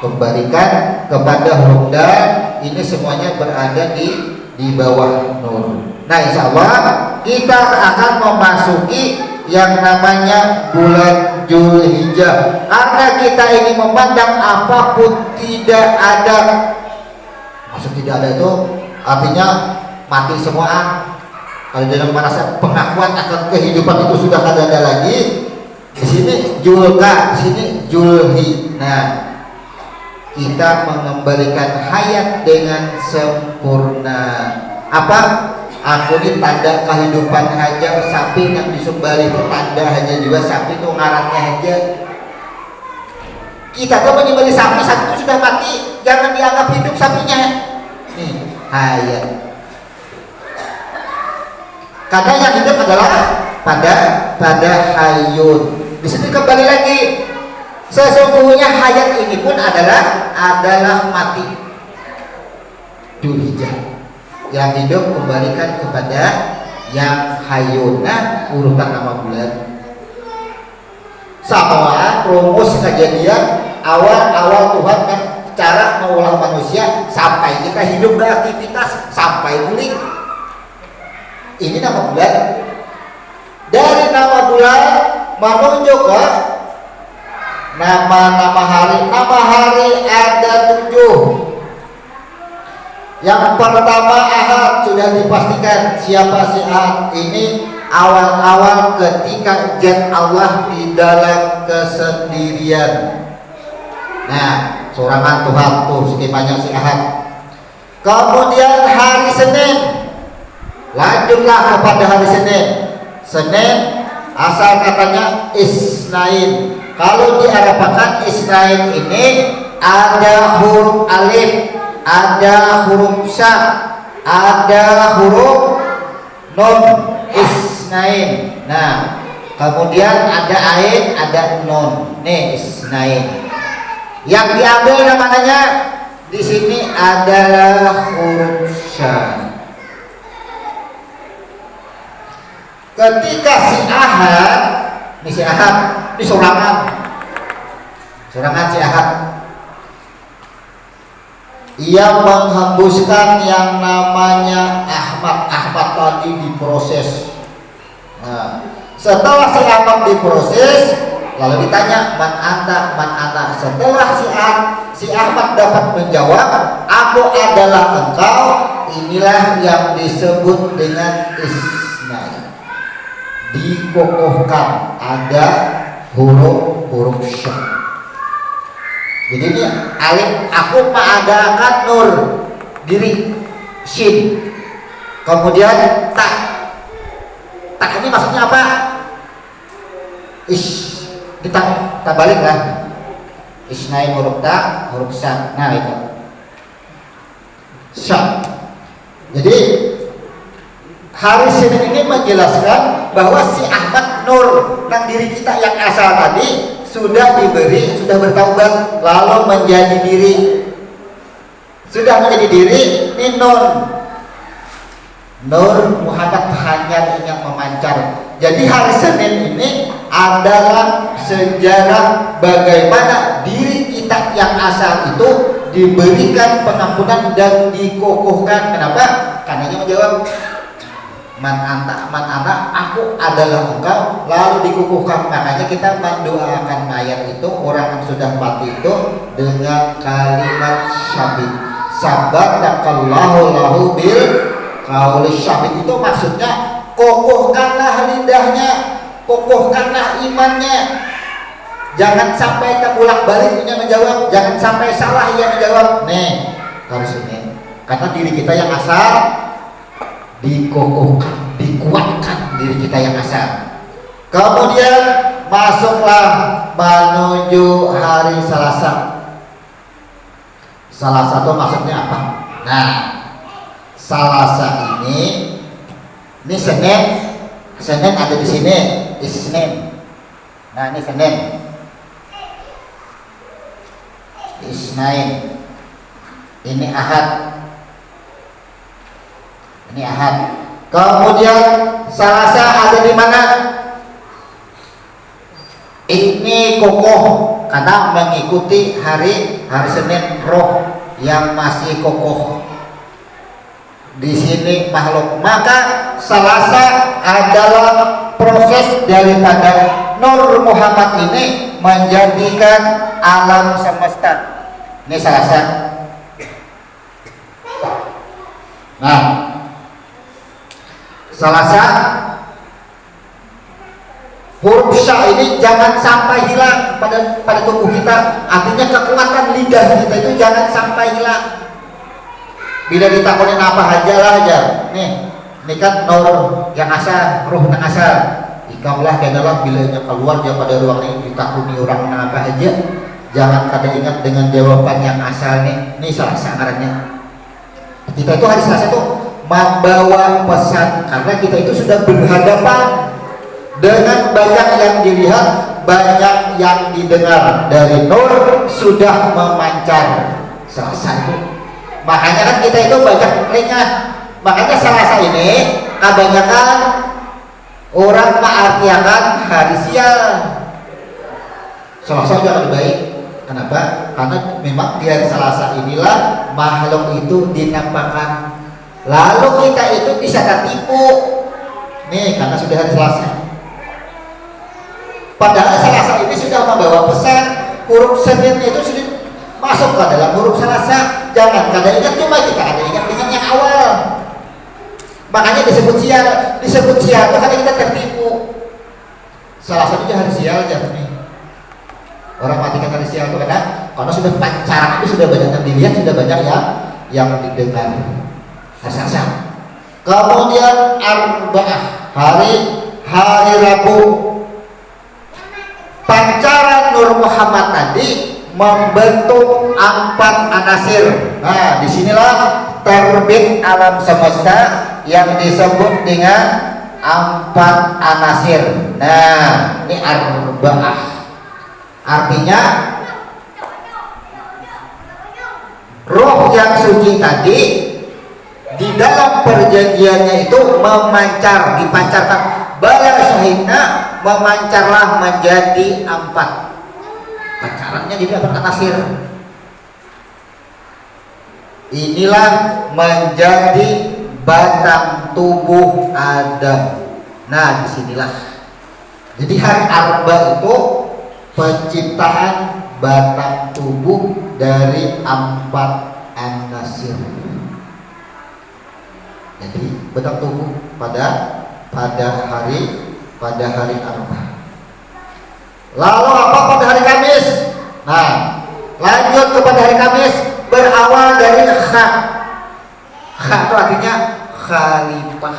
Kembalikan kepada huruf dal, ini semuanya berada di bawah nur. Nah, insya Allah kita akan memasuki yang namanya bulan Zulhijjah. Karena kita ini memandang apapun tidak ada, maksud tidak ada itu artinya mati semua. Kalau dalam merasa pengakuan akan kehidupan itu sudah tidak ada lagi. Di sini Julka, di sini Julhi. Nah, kita mengembalikan hayat dengan sempurna. Apa? Aku ini tanda kehidupan haja. Sapi yang disembelih itu tanda haja juga. Sapi itu ngarannya haja. Kita tuh menyembelih sapi, sapi itu sudah mati, jangan dianggap hidup sapinya. Nih, hayat. Karena yang hidup adalah pada hayun. Di sini kembali lagi, sesungguhnya hayat ini pun adalah mati. Dzulhijjah. Yang hidup kembalikan kepada yang hayun. Nah, urutan nama bulan. Sama rumus kejadian awal Tuhan kan cara mengolah manusia sampai kita hidup beraktivitas sampai pulih. Ini nama bulan. Dari nama bulan menuju ke nama hari. Nama hari ada 7. Yang pertama Ahad, sudah dipastikan siapa si Ahad ini. Awal-awal ketika zat Allah di dalam kesendirian. Nah, sorangan Tuhan tuh skemanya si Ahad. Kemudian hari Senin, lanjutlah kepada hari Senin. Senin asal katanya Isnain. Kalau diarabkan Isnain ini ada huruf alif, ada huruf sya, ada huruf nun. Isnain. Nah, kemudian ada ain, ada nun. Nih Isnain. Yang diambil namanya di sini adalah huruf sya. Ketika si Ahad, ini sorangan si Ahad, ia menghembuskan yang namanya Ahmad tadi diproses. Nah, setelah si Ahmad diproses, lalu ditanya man anta. Setelah si Ahmad dapat menjawab, aku adalah engkau. Inilah yang disebut dengan Isnain. Dikokohkan, ada huruf sya. Jadi ini alif, aku mengadakan nur, diri shin. Kemudian tak ini maksudnya apa? Kita balik lah. Isnain huruf ta, huruf sya. Nah itu sya. Jadi hari Senin ini menjelaskan bahwa si Ahmad Nur dan diri kita yang asal tadi sudah bertaubat lalu menjadi diri. Sudah menjadi diri, ini Nur Muhammad hanya yang memancar. Jadi hari Senin ini adalah sejarah bagaimana diri kita yang asal itu diberikan pengampunan dan dikokohkan. Kenapa? Karena dia menjawab man anta, aku adalah engkau, lalu dikukuhkan. Makanya kita mendoakan mayat itu, orang yang sudah mati itu, dengan kalimat syahid. Sabatakallahu lahu bil qauli syahid. Itu maksudnya kokohkanlah lidahnya, kokohkanlah imannya. Jangan sampai terbulak-balik ia menjawab, jangan sampai salah ia menjawab. Nih, harus ini. Karena diri kita yang asal dikokohkan, dikuatkan diri kita yang asal. Kemudian masuklah menuju hari Selasa. Selasa itu maksudnya apa? Nah, Selasa ini Senin. Senin ada di sini, Isnin. Nah, ini Senin. Isnain. Ini Ahad. Ini Ahad. Kemudian Selasa ada di mana? Ini kokoh karena mengikuti hari Senin, roh yang masih kokoh di sini makhluk. Maka Selasa adalah proses daripada Nur Muhammad ini menjadikan alam semesta. Ini Selasa. Nah, Selasa huruf sya ini jangan sampai hilang pada tubuh kita. Artinya kekuatan lidah kita itu jangan sampai hilang. Bila ditakutin apa aja. Nih, ini kan nur yang asal, ruh yang asal. Ikamlah kenalah bila ia keluar daripada ruang ini ditakuni orang apa aja. Jangan kada ingat dengan jawaban yang asal nih. Ini salah sangarannya. Kita itu hari Selasa itu membawa pesan karena kita itu sudah berhadapan dengan banyak yang dilihat, banyak yang didengar. Dari nur sudah memancar Selasa itu. Makanya kan kita itu banyak ingat. Makanya Selasa ini kebanyakan orang mengartikan hari sial. Selasa juga lebih baik. Kenapa? Karena memang di hari Selasa inilah makhluk itu dinampakkan. Lalu kita itu bisa tertipu. Nih, karena sudah hari Selasa. Padahal Selasa ini sudah membawa pesan. Huruf Senin itu sudah masuk ke dalam huruf Selasa. Jangan kada ingat, cuma kita ada ingat dengan yang awal. Makanya disebut sial itu karena kita tertipu. Salah satunya hari sial aja nih. Orang matikan hari sial itu karena sudah pancaran itu sudah banyak yang dilihat, sudah banyak yang didengar. Selasa. Kemudian Arba'ah, hari Rabu. Pancaran Nur Muhammad tadi membentuk 4 anasir. Nah, disinilah terbit alam semesta yang disebut dengan 4 anasir. Nah, ini Arba'ah. Artinya roh yang suci tadi di dalam perjanjiannya itu dipancarkan. Bala syahidna memancarlah menjadi 4. Pancarannya jadi 4 anasir. Inilah menjadi batang tubuh Adam. Nah, disinilah. Jadi hari Arba itu penciptaan batang tubuh dari 4 anasir. Jadi batang tubuh pada hari Arba. Lalu apa pada hari Kamis? Nah, lanjut kepada hari Kamis berawal dari kha. Kha itu artinya khalifah.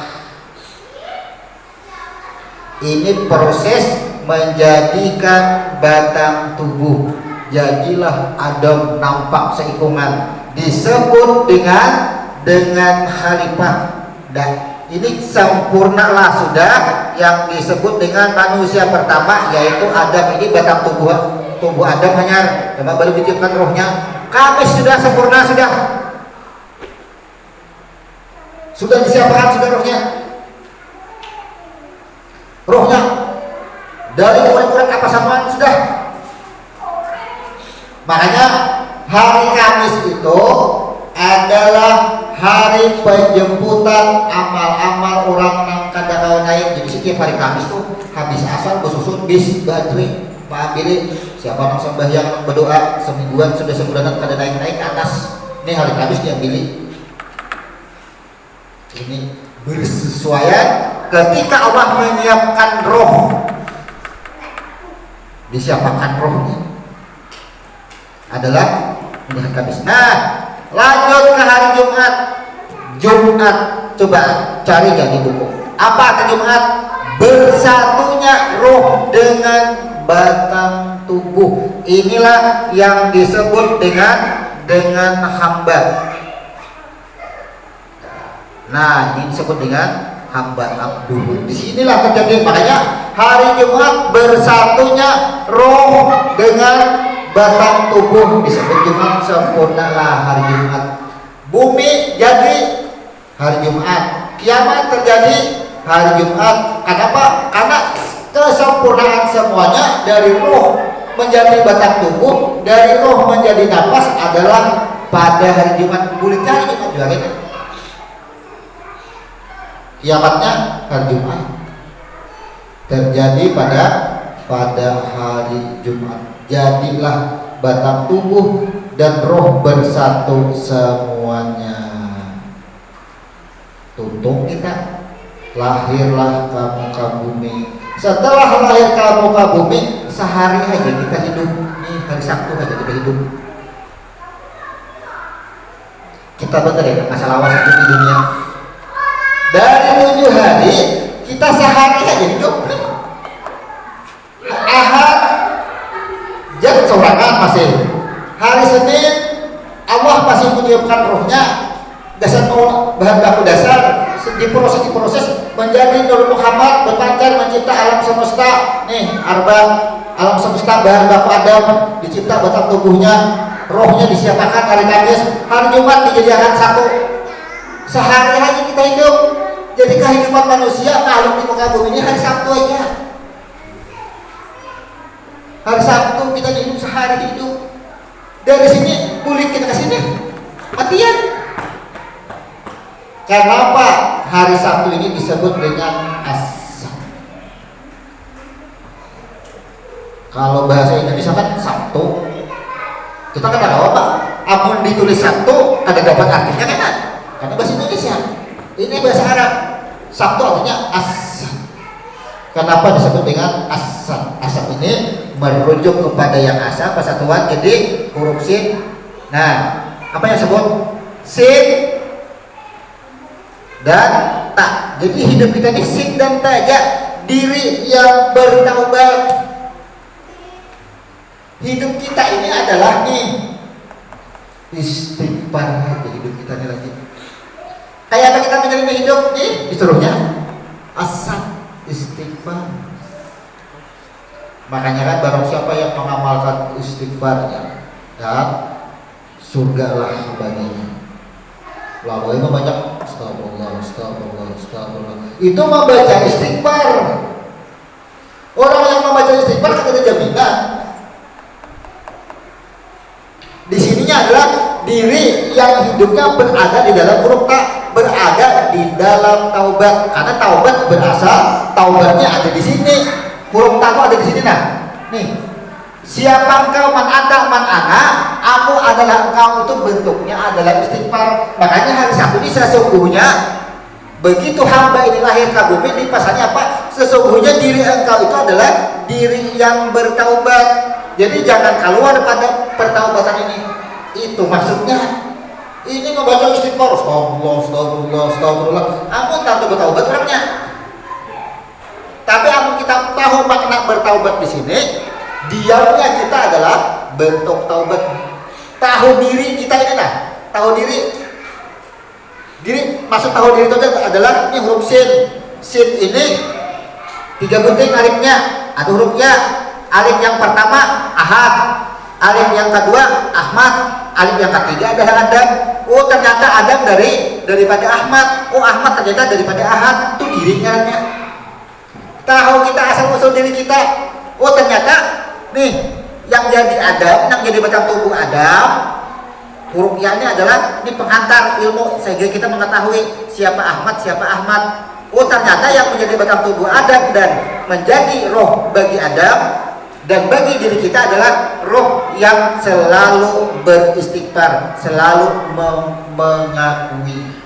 Ini proses menjadikan batang tubuh. Jadilah Adam nampak seikungan. Disebut dengan khalifah. Dan ini sempurnalah sudah yang disebut dengan manusia pertama, yaitu Adam. Ini batang tubuh Adam hanya cuma baru ditiupkan rohnya. Kamis sudah sempurna, sudah disiapkan sudah rohnya dari ukuran apa samaan sudah. Makanya hari Kamis itu adalah hari penjemputan amal-amal orang yang kada kawan naik. Jadi setiap hari Kamis tuh habis asal bersusun bis bateri Pak Billy, siapa yang sembahyang yang berdoa semingguan sudah sebulanan kada naik ke atas. Ini hari Kamis dia pilih. Ini bersesuaian ketika Allah menyiapkan roh disiapakan rohnya adalah melihat Kamis. Nah, lanjut ke hari Jumat. Jumat, coba cari gak di buku. Apa arti Jumat? Bersatunya roh dengan batang tubuh. Inilah yang disebut dengan hamba. Nah, ini disebut dengan hamba abduh. Disinilah terjadi, makanya hari Jumat bersatunya roh dengan batang tubuh disebut Jumat. Sempurnalah hari Jumat. Bumi jadi hari Jumat, kiamat terjadi hari Jumat. Kenapa? Karena kesempurnaan semuanya dari roh menjadi batang tubuh, dari roh menjadi nafas adalah pada hari Jumat. Kulitnya hari Jumat juga kan? Kiamatnya hari Jumat terjadi pada hari Jumat. Jadilah batang tubuh dan roh bersatu semuanya. Tuntung kita, lahirlah kamu ke bumi. Setelah lahir kamu ke bumi, sehari aja kita hidup. Nih hari Sabtu aja kita hidup. Kita bener ya masalah awas hidup di dunia. Dari 7 hari kita sehari aja hidup. Ahad jam sorangan masih. Hari Senin Allah masih meniupkan rohnya. Dasar bahan baku dasar diproses menjadi Nur Muhammad, berpancar mencipta alam semesta. Nih alam semesta bahan baku Adam dicipta batang tubuhnya, rohnya disiapkan hari Kamis, hari Jumat dijadikan satu. Sehari aja kita hidup. Jadi kehidupan manusia makhluk di muka bumi ini hari Sabtu aja. Hari Sabtu kita hidup sehari hidup. Dari sini kulit kita ke sini matian. Kenapa hari Sabtu ini disebut dengan As-Sabt? Kalau bahasa Indonesia kan Sabtu, kita kan tahu apa? Amun ditulis Sabtu ada dapat artinya kan? Karena bahasa Indonesia. Ini bahasa Arab. Sabtu artinya As-Sabt. Kenapa disebut dengan As-Sabt? As-Sabt ini merujuk kepada yang asa persatuan, jadi huruf sin. Nah, apa yang disebut? Sin dan tak. Jadi hidup kita ini sin dan tak aja. Diri yang bertaubat. Hidup kita ini adalah nih istighfar aja hidup kita ini lagi. Kayak apa kita menjalani hidup nih? Disuruhnya asal istighfar. Makanya kan barang siapa yang mengamalkan istighfarnya dan surgalah baginya. Lalu itu banyak astagfirullah. Itu membaca istighfar. Orang yang membaca istighfar kan ada jaminan. Di sininya adalah diri yang hidupnya berada di dalam huruf ta, berada di dalam taubat. Karena taubat berasal, taubatnya ada di sini. Huruf ta ada di sini. Nah, nih. Siapa engkau man anta man ana, aku adalah engkau, itu bentuknya adalah istighfar. Makanya hari Sabtu ini sesungguhnya begitu hamba ini lahir ke bumi, di pasalnya apa? Sesungguhnya diri engkau itu adalah diri yang bertaubat. Jadi jangan keluar pada pertaubatan ini. Itu maksudnya. Ini membaca istighfar, astagfirullah. Ampun tanpa bertaubat orangnya. Tapi ampun kita tahu makna bertaubat di sini. Diamnya kita adalah bentuk taubat. Tahu diri kita ini lah. Tahu diri. Maksud tahu diri itu adalah ini huruf sin. Sin ini 3 gunting alifnya. Ada huruf ya. Alif yang pertama Ahad. Alif yang kedua Ahmad. Alif yang ketiga adalah Adam. Oh ternyata Adam daripada Ahmad. Oh Ahmad ternyata daripada Ahad. Itu dirinya. Tahu kita asal usul diri kita. Oh ternyata nih yang jadi Adam, yang jadi batang tubuh Adam, huruf ya-nya adalah ini pengantar ilmu sehingga kita mengetahui siapa Ahmad. Oh ternyata yang menjadi batang tubuh Adam dan menjadi roh bagi Adam dan bagi diri kita adalah roh yang selalu beristighfar, selalu mengakui.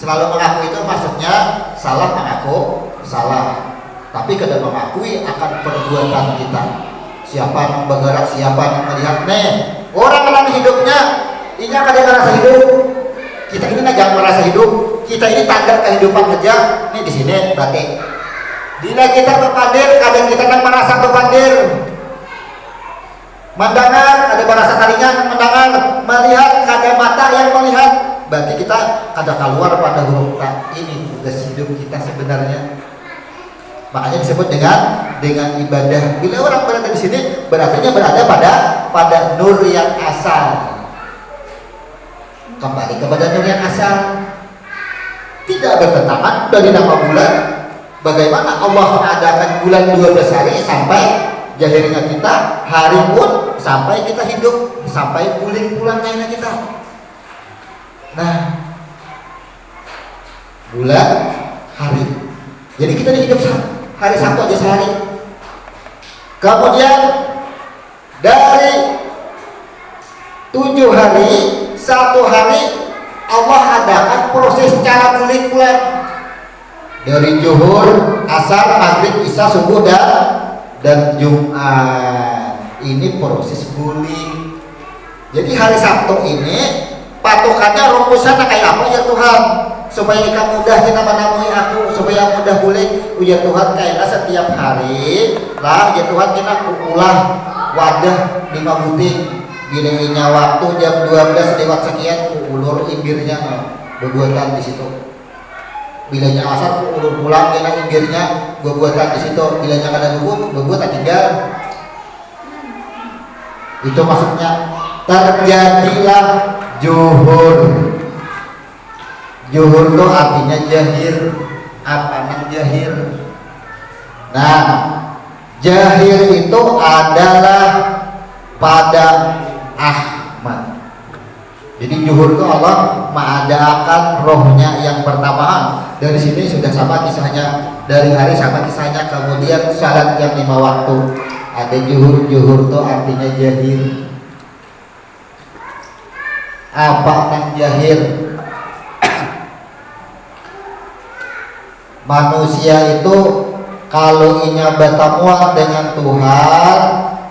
Selalu mengaku itu maksudnya salah mengaku salah. tapi kada mengakui akan perbuatan kita. Siapa yang bergerak, siapa yang melihat. Orang yang hidupnya ini kada merasa hidup. Kita ini jangan merasa hidup. Kita ini tanda kehidupan aja. Ini di sini berarti. Bila kita berpandir, kadang kita kan merasa berpandir. Mendengar, ada merasa taringan mendengar, melihat, ada mata yang melihat. Berarti kita ada keluar pada huruf ta. Ini tugas hidup kita sebenarnya. Makanya disebut dengan ibadah. Bila orang berada di sini, berarti berada pada nur yang asal. Kembali kepada nur yang asal. Tidak bertentangan dari nama bulan. Bagaimana Allah mengadakan bulan 12 hari sampai jahirnya kita, hari pun sampai kita hidup, sampai pulang kayaknya kita. Nah, bulan, hari. Jadi kita hidup hari satu aja sehari. Kemudian dari 7 hari, 1 hari Allah adakan proses cara bulik bulan. Dari zuhur, asar, maghrib, isya, subuh dan Jumat. Ini proses bulik. Jadi hari Sabtu ini patokannya rumusannya kayak apa ya Tuhan? Supaya kita mudah kita menemui aku, supaya mudah bulik. Ya Tuhan kayaknya setiap hari lah ya Tuhan kita ulah wadah 5 buting. Gilinya waktu jam 12 lewat sekian ulur imbirnya berbuatan di situ. Bilanya asar ulur pulang kena imbirnya berbuatan di situ. Bilanya kada dukun berbuatan tinggal. Itu maksudnya terjadilah zuhur. Zuhur itu artinya jahir. Apa namanya jahir? Nah, jahir itu adalah pada Ahmad. Jadi zuhur itu Allah mengadakan rohnya yang pertama. Dari sini sudah sama kisahnya, dari hari sama kisahnya. Kemudian syarat yang 5 waktu. Ada zuhur itu artinya jahir. Apa nang jahir? Manusia itu kalau inya bertemu dengan Tuhan,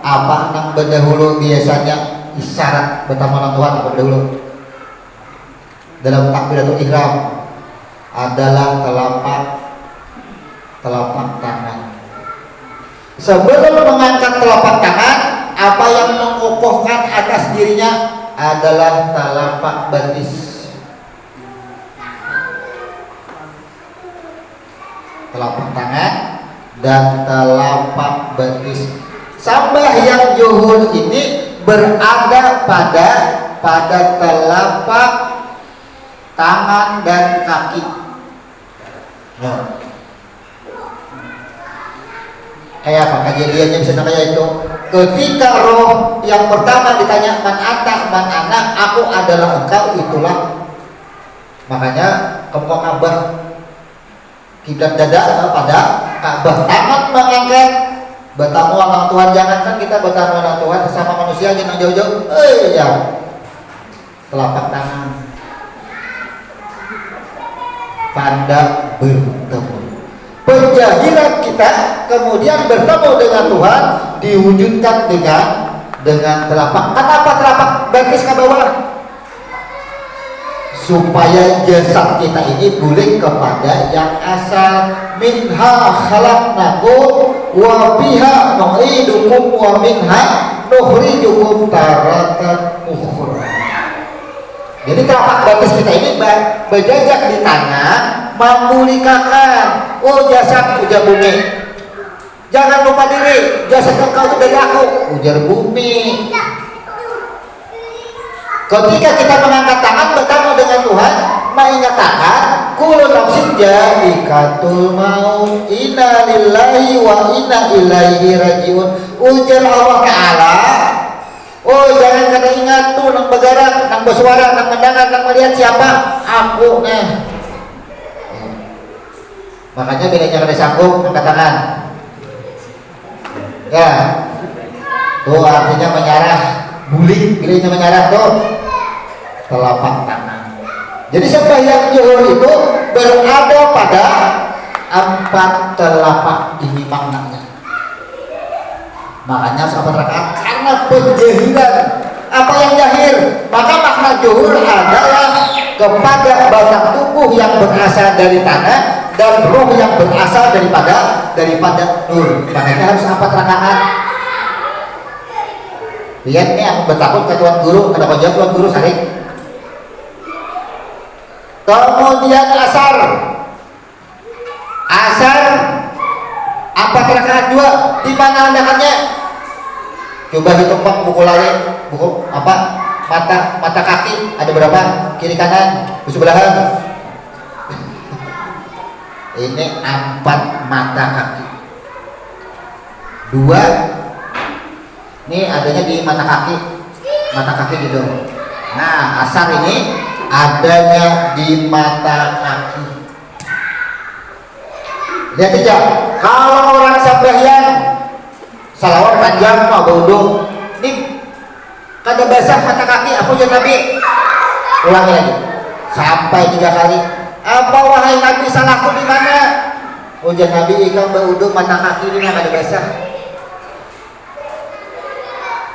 apa nang berdahulu biasanya isyarat bertemu dengan Tuhan apa berdahulu? Dalam takbiratul ihram adalah telapak tangan. Sebelum mengangkat telapak tangan, apa yang mengokohkan atas dirinya adalah telapak betis. Telapak tangan dan telapak betis. Sembahyang zuhur ini berada pada telapak tangan dan kaki. Nah. Kayak apa kejadiannya bisa kayak itu? Ketika roh yang pertama ditanya man anta man anak, aku adalah engkau, itulah. Makanya kemong abah kiblat dada pada Ka'bah, tangan mengangkat bertamu orang Tuhan. Jangankan kita bertamu orang Tuhan sesama manusia jangan jauh-jauh. Ya telapak tangan pada bertemu. Penjahilan kita kemudian bertemu dengan Tuhan diwujudkan dengan telapak. Kenapa telapak betis ke bawah? Supaya jasad kita ini balik kepada yang asal. Minha khalaqnakum wa biha nu'idukum wa minha nukhrijukum taratan ukhra. Jadi telapak betis kita ini berjajak di tangan, memulikakan. Oh jasad ujar bumi. Jangan lupa diri, jasad engkau itu dari aku, ujar bumi. Ketika kita mengangkat tangan bertemu dengan Tuhan, mengatakan kullu nafsin ja'ikatul maut, inna lillahi wa inna ilaihi rajiun. Ujar Allah Ta'ala, oh jangan kada ingat tuh nang bergerak, nang bersuara, nang mendengar, nang melihat siapa? Aku Makanya bila jangan disanggup angkat tangan. Ya, tuh artinya menyerah, bulik. Bila menyerah tuh telapak tangan. Jadi sembahyang zuhur itu berada pada 4 telapak ini maknanya. Makanya 4 rakaat karena penjahilan. Apa yang jahir? Maka makna zuhur adalah kepada batang tubuh yang berasal dari tanah dan roh yang berasal daripada nur. Makanya harus 4 rakaat. Lihat nih, aku bertakut ke tuan guru, ada kojak tuan guru saring. Kemudian asar 4 rakaat juga. Di mana ledakannya? Coba hitung Pak, buku mata kaki ada berapa? Kiri kanan bersebelahan. Ini 4 mata kaki. 2 ini adanya di mata kaki gitu. Nah, asar ini adanya di mata kaki. Lihat aja, kalau orang sembahyang salawat panjang mau bodoh, ini kada basah mata kaki, aku jadi Nabi. Ulangi lagi sampai 3 kali. Apa wahai Nabi, salahku di mana? Ujar Nabi, ikam berwudu mata kaki ini kada basah.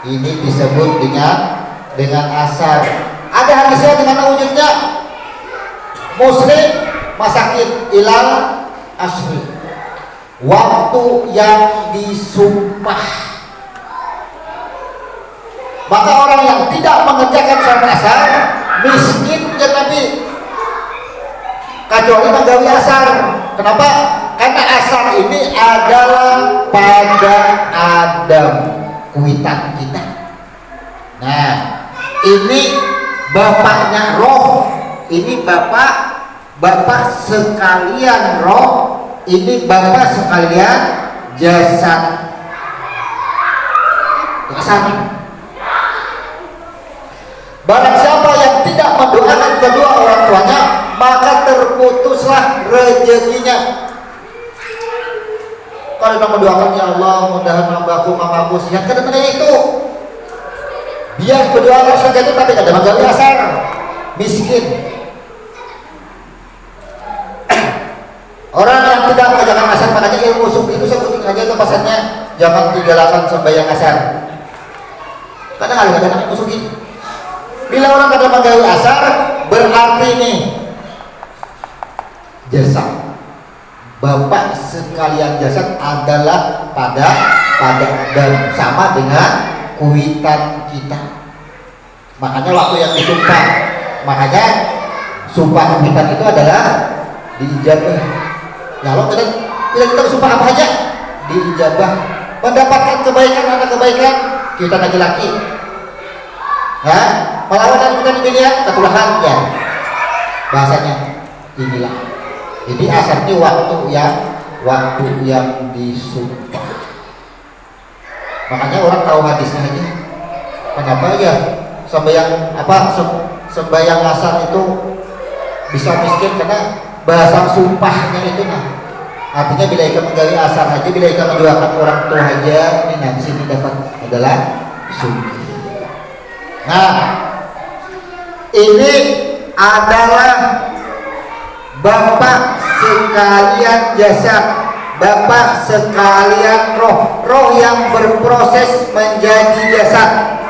Ini disebut dengan asar. Ada hadisnya dengan wujudnya. Muslim masakin ilal asri. Waktu yang disumpah. Maka orang yang tidak mengerjakan salat asar miskin ya Nabi. Kecuali menggawi asar. Kenapa? Karena asar ini adalah pada Adam, kuitan kita. Nah, ini bapaknya roh, ini bapak sekalian roh, ini bapak sekalian jasad. Barang siapa yang tidak mendoakan kedua orang tuanya, maka terputuslah rezekinya. Kalau kita mendoakan, ya Allah, mudahan hambaku mamaku sehat, kadang-kadang itu dia berdoa saja itu tapi kadang menggawi asar, miskin. Orang yang tidak mengerjakan asar, makanya ilmu sufi itu sebutin aja itu pasarnya, jangan tinggalkan sembahyang asar. Kadang-kadang ilmu sufi. Bila orang kadang menggawi asar, berarti nih jasad. Bapak sekalian jasad adalah pada dan sama dengan kuitan kita. Makanya waktu yang disumpah, makanya sumpah kuitan itu adalah diijabah. Kalau kita sumpah apa aja diijabah, mendapatkan kebaikan anak kebaikan kita laki-laki. Ya, melawan kita dipilihan ketulahan ya. Bahasanya inilah. Jadi asar ini waktu yang disumpah. Makanya orang tahu hadisnya aja. Kenapa ya sembahyang asar itu bisa miskin karena bahasa sumpahnya itu nah. Artinya bila ikan menggali asar aja, bila ikan mendoakan orang tua aja, ini nanti sini dapat adalah sumpah. Nah, ini adalah bapak sekalian jasad, bapak sekalian roh yang berproses menjadi jasad.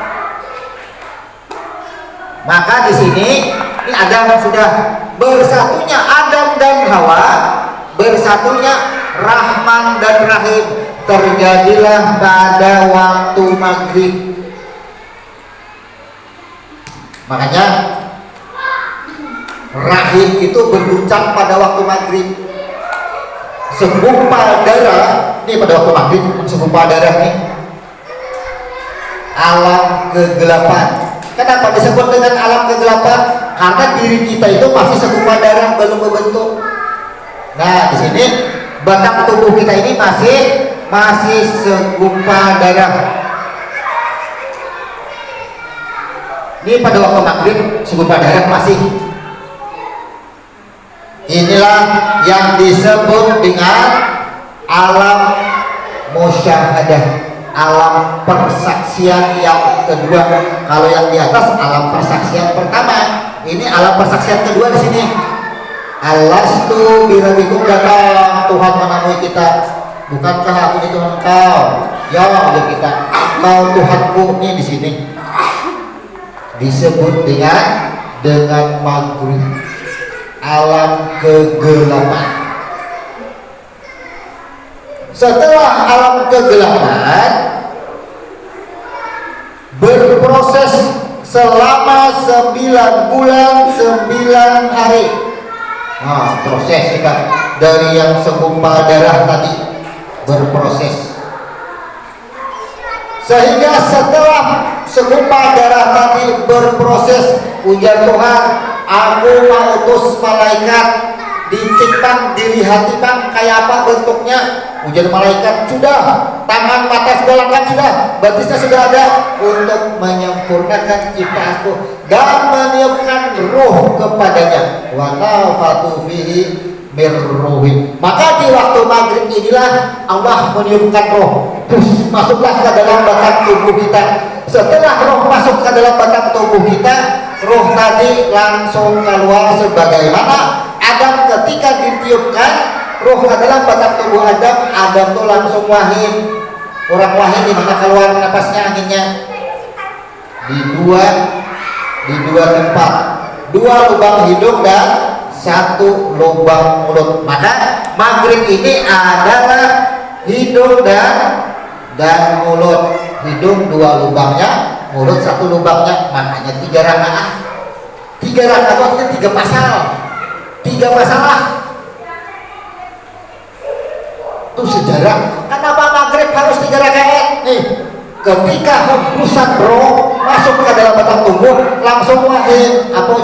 Maka di sini ini Adam sudah bersatunya Adam dan Hawa, bersatunya Rahman dan Rahim terjadilah pada waktu maghrib. Makanya rahim itu berguncang pada waktu maghrib. Segumpal darah ini pada waktu maghrib, segumpal darah nih alam kegelapan. Kenapa disebut dengan alam kegelapan? Karena diri kita itu masih segumpal darah, belum membentuk. Nah, di sini batang tubuh kita ini masih segumpal darah. Ini pada waktu maghrib segumpal darah masih. Inilah yang disebut dengan alam musyahadah, alam persaksian yang kedua. Kalau yang di atas alam persaksian pertama, ini alam persaksian kedua di sini. Alastu birabbikum, datang Tuhan menemui kita. Bukankah aku ini Tuhan engkau? Ya, jawab kita. Engkau Tuhanku. Ini di sini disebut dengan maghrib, alam kegelapan. Setelah alam kegelapan berproses selama 9 bulan 9 hari. Nah, proses kita dari yang segumpal darah tadi berproses, sehingga setelah segumpal darah tadi berproses, ujar Tuhan, aku mau utus malaikat, diciptakan, dilihat-lihat kayak apa bentuknya. Ujar malaikat, sudah, tangan mata sudah lengkap, sudah, batisnya sudah ada, untuk menyempurnakan ciptaanku dan meniupkan ruh kepadanya. Wa nafatu fihi mir ruhi. Maka di waktu maghrib inilah Allah meniupkan roh. Masuklah ke dalam batang tubuh kita. Setelah roh masuk ke dalam batang tubuh kita, roh tadi langsung keluar sebagaimana Adam ketika ditiupkan roh ke dalam batang tubuh Adam tuh langsung wahid. Orang wahid di mana keluar napasnya, anginnya di dua tempat, 2 lubang hidung dan 1 lubang mulut. Maka maghrib ini adalah hidung dan mulut. Hidung 2 lubangnya, mulut 1 lubangnya. Makanya 3 rakaat. 3 rakaat artinya 3 pasal. 3 masalah. Itu sejarah. Kenapa maghrib harus 3 rakaat? Nih, ketika hembusan roh masuk ke dalam batang tubuh, langsung wahid. Apa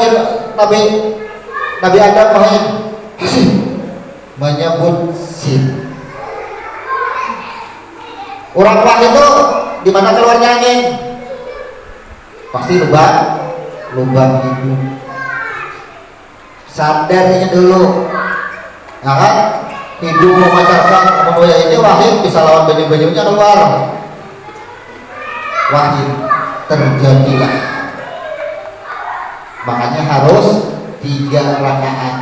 Nabi Adam wahid? Menyebut sin. Orang wahid itu di mana keluarnya angin? Pasti lubang hidung. Sadarnya dulu, nah kan? Hidung memancarkan menuya ini wahid, bisa lawan baju-bajunya keluar. Wahid terjadilah. Makanya harus 3 rakaat.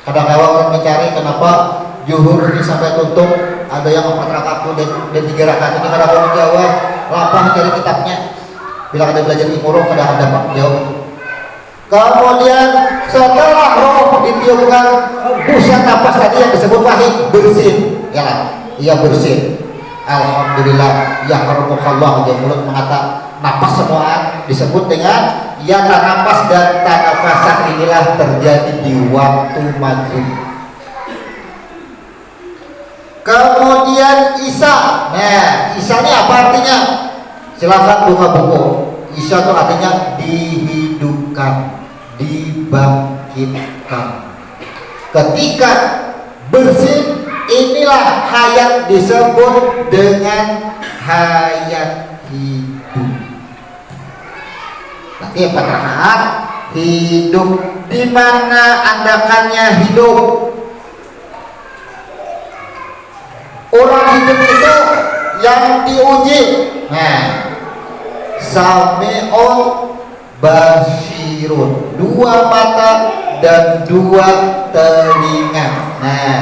Kadang-kadang orang mencari kenapa zuhur ini sampai tutup, ada yang 4 rakaat dan 3 rakaat. Ini kadang-kadang jawab lapang cari kitabnya. Bila ada belajar imurah, kadang ada jauh. Kemudian setelah roh ditiupkan, hembusan nafas tadi yang disebut wahid bersin, ya lah, ia bersin. Alhamdulillah, ya karumakallah. Dia mulut mengatakan nafas semua disebut dengan ya nafas dan tanafasan. Inilah terjadi di waktu maghrib. Kemudian Isya. Nah, Isya ini apa artinya? Silakan buka buku. Isya itu artinya dihidupkan, dibangkitkan. Ketika bersin, inilah hayat disebut dengan hayat hidup. Tapi 4 rakaat hidup. Di mana andakannya hidup? Orang hidup itu yang diuji. Nah, Sami'un basirun, 2 mata dan 2 telinga. Nah,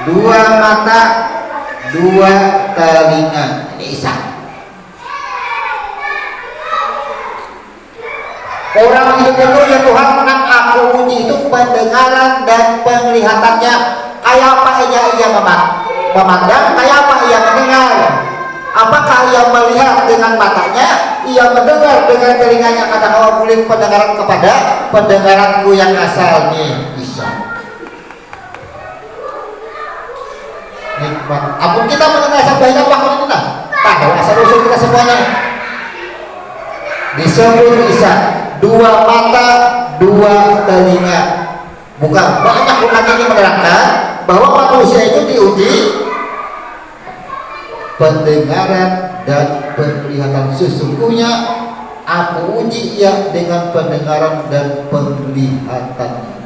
2 mata, 2 telinga. Ini Isya. Orang hidup itu ya Tuhan menang aku uji itu pendengaran dan penglihatannya. Kayak apa ia memandang, kayak apa ia mendengar. Apakah ia melihat dengan matanya, ia mendengar dengan telinganya. Kata Allah, boleh pendengaran kepada pendengaranku yang asal. Nih Isya. Nikmat. Ampun kita mengenal sebanyak waktu itu nah. Tahu asal usul kita semuanya. Disebut Isya. 2 mata, 2 telinga. Bukan banyak umat ini menerangkan bahwa manusia itu diuji pendengaran dan penglihatan. Sesungguhnya aku uji ia dengan pendengaran dan penglihatannya.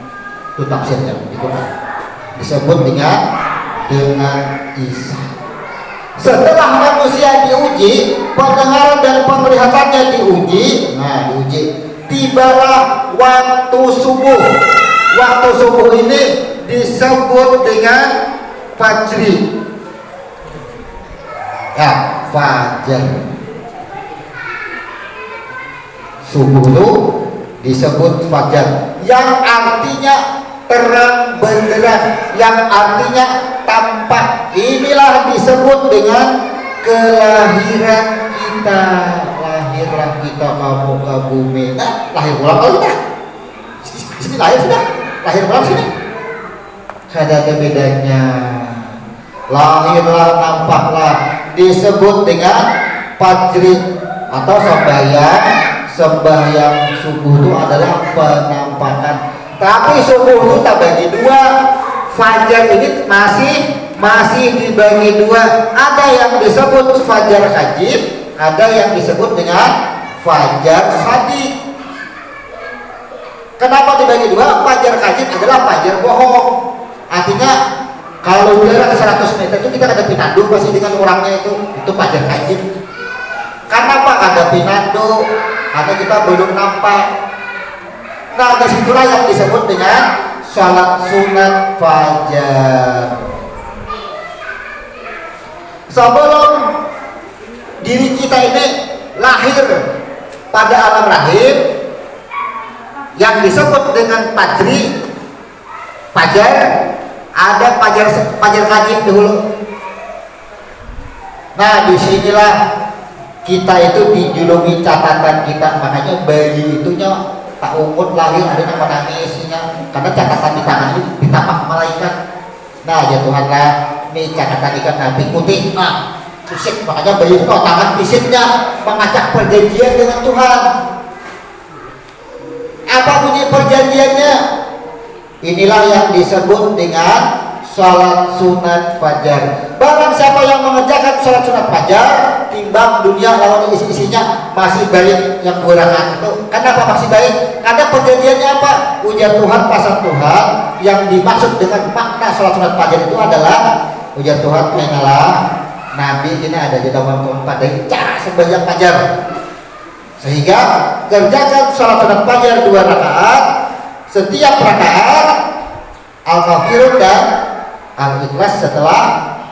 Itu tafsirnya. Itu disebut dengan Isya. Setelah manusia diuji, pendengaran dan penglihatannya diuji. Nah, diuji. Tibalah waktu subuh. waktu subuh ini disebut dengan fajri. Ya, fajar. Subuh itu disebut fajar, yang artinya terang benderang, yang artinya tampak. Inilah disebut dengan kelahiran kita. Lahirlah kita kamu ke bumi. Nah, lahir ulang kalau kita sini lahir sudah, lahir ulang sini. Ada bedanya. Lahirlah, nampaklah, disebut dengan fajri atau sembahyang subuh itu adalah penampakan. Tapi subuh itu tak bagi dua. Fajar ini masih dibagi dua. Ada yang disebut fajar kadzib, ada yang disebut dengan fajar shadiq. Kenapa dibagi dua? Fajar kadzib adalah fajar bohong. Artinya kalau jarak 100 meter itu kita ada pinandu pasti dengan orangnya itu fajar kadzib. Kenapa ada pinandu? Karena kita belum nampak. Nah, disitulah yang disebut dengan salat sunat fajar. Sebelum diri kita ini lahir pada alam rahim, yang disebut dengan fajar, ada fajar kadzib dulu. Nah, disinilah kita itu dijuluki catatan kita. Makanya bayi itunya tak umur lahir ada yang menangisnya, karena catatan di tangan itu ditapak malaikat. Nah, ya Tuhanlah, ini catatan ikan nabi putih. Nah, fisik, makanya bayi itu tangan fisiknya mengajak perjanjian dengan Tuhan. Apa bunyi perjanjiannya? Inilah yang disebut dengan salat sunat fajar. Barang siapa yang mengerjakan salat sunat fajar, timbang dunia lawan isi-isinya, masih baik yang 2 rakaat itu. Kenapa masih baik? Karena perjanjiannya apa? Ujar Tuhan, pasal Tuhan yang dimaksud dengan makna salat sunat fajar itu adalah ujar Tuhan, mengalah Nabi ini ada di dalam keempat dari cara sembahyang fajar. Sehingga kerjakan salat sunat fajar 2 rakaat. Setiap rakaat Al-Kafirun dan Al-Ikhlas setelah